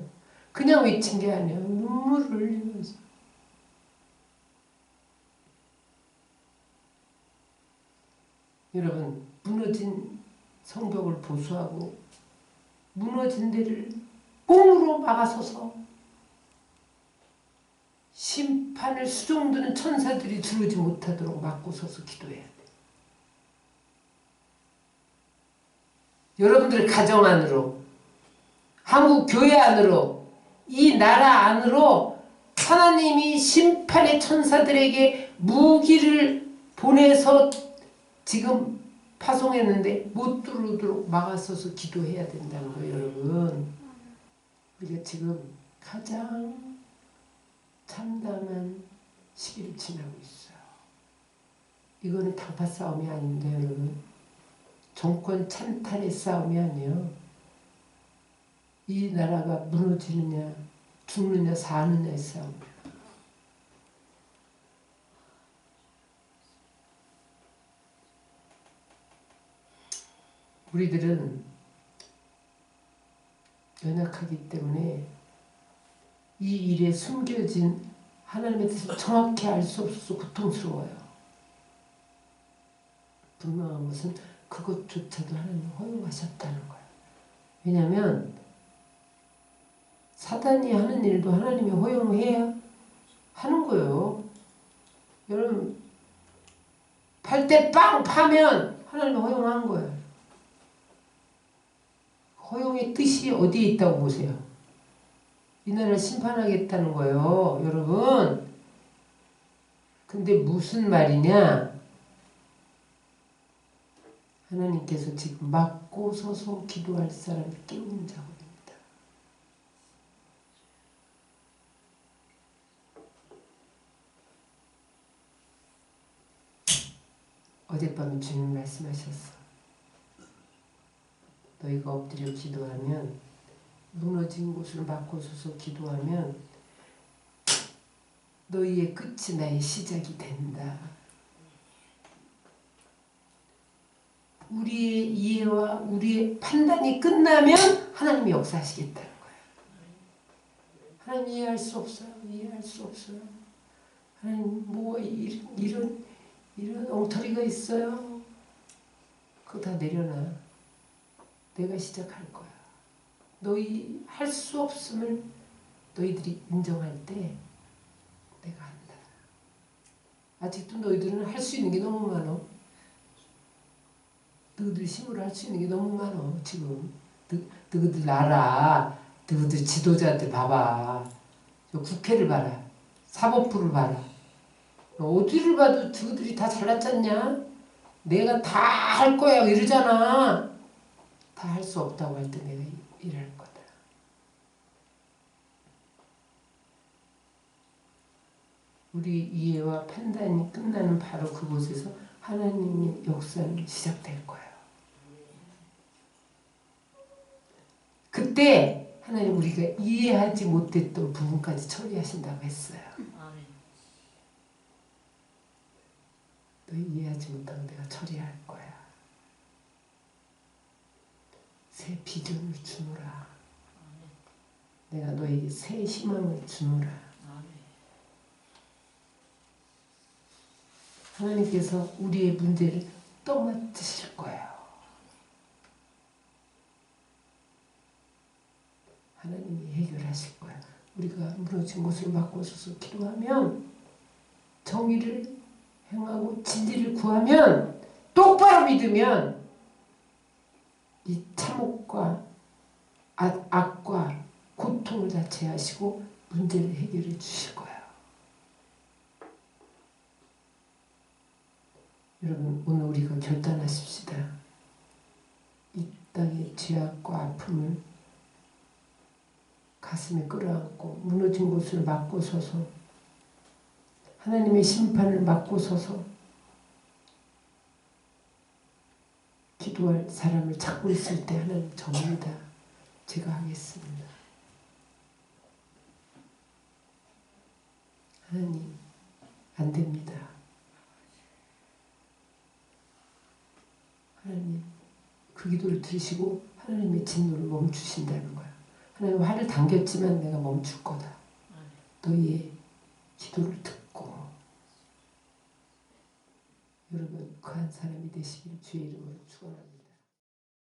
그냥 외친 게 아니에요. 눈물을 흘리면서. 여러분 무너진 성벽을 보수하고 무너진 데를 꽁으로 막아서서 심판을 수종드는 천사들이 들어오지 못하도록 막고 서서 기도해야 돼. 여러분들의 가정 안으로, 한국 교회 안으로, 이 나라 안으로 하나님이 심판의 천사들에게 무기를 보내서 지금 파송했는데 못 들어오도록 막아서서 기도해야 된다는 거예요, 여러분. 우리가 지금 가장 참담한 시기를 지나고 있어요. 이거는 당파 싸움이 아닌데 여러분. 정권 찬탈의 싸움이 아니에요. 이 나라가 무너지느냐 죽느냐 사느냐의 싸움이에요. 우리들은 연약하기 때문에 이 일에 숨겨진 하나님의 뜻을 정확히 알 수 없어서 고통스러워요. 분명한 것은 그것조차도 하나님이 허용하셨다는 거예요. 왜냐하면 사단이 하는 일도 하나님이 허용해야 하는 거예요. 여러분 팔 때 빵 파면 하나님이 허용한 거예요. 허용의 뜻이 어디에 있다고 보세요? 이 나라를 심판하겠다는 거예요. 여러분. 근데 무슨 말이냐? 하나님께서 지금 막고 서서 기도할 사람을 깨우는 작업입니다. 어젯밤에 주님 말씀하셨어. 너희가 엎드려 기도하면 무너진 곳을 막고 서서 기도하면 너희의 끝이 나의 시작이 된다. 우리의 이해와 우리의 판단이 끝나면 하나님이 역사하시겠다는 거예요. 하나님 이해할 수 없어요. 이해할 수 없어요. 하나님 뭐 이런 엉터리가 있어요. 그거 다 내려놔. 내가 시작할 거야. 너희 할 수 없음을 너희들이 인정할 때 내가 한다. 아직도 너희들은 할 수 있는 게 너무 많어. 너희들 힘으로 할 수 있는 게 너무 많어. 지금 너희들 나라, 너희들 지도자들 봐봐. 국회를 봐라. 사법부를 봐라. 어디를 봐도 너희들이 다 잘났잖냐? 내가 다 할 거야 이러잖아. 다 할 수 없다고 할 때 내가 일할 거다. 우리 이해와 판단이 끝나는 바로 그곳에서 하나님의 역사는 시작될 거예요. 그때 하나님 우리가 이해하지 못했던 부분까지 처리하신다고 했어요. 너희 이해하지 못하고 내가 처리할 거야. 새 비전을 주노라. 내가 너에게 새 희망을 주노라. 하나님께서 우리의 문제를 떠맡으실 거예요. 하나님이 해결하실 거야. 우리가 무너진 곳을 막고 서서 기도하면, 정의를 행하고 진리를 구하면, 똑바로 믿으면 이 참혹과 악과 고통을 다 제하시고 문제를 해결해 주실 거예요. 여러분, 오늘 우리가 결단하십시다. 이 땅의 죄악과 아픔을 가슴에 끌어안고 무너진 곳을 막고 서서 하나님의 심판을 막고 서서 기도할 사람을 찾고 있을 때 하나님 접니다. 제가 하겠습니다. 하나님, 안 됩니다. 하나님, 그 기도를 들으시고 하나님의 진노를 멈추신다는 거야. 하나님, 화를 당겼지만 내가 멈출 거다. 너희의 기도를 듣고. 여러분, 그 한 사람이 되시길 주의 이름으로 축원합니다.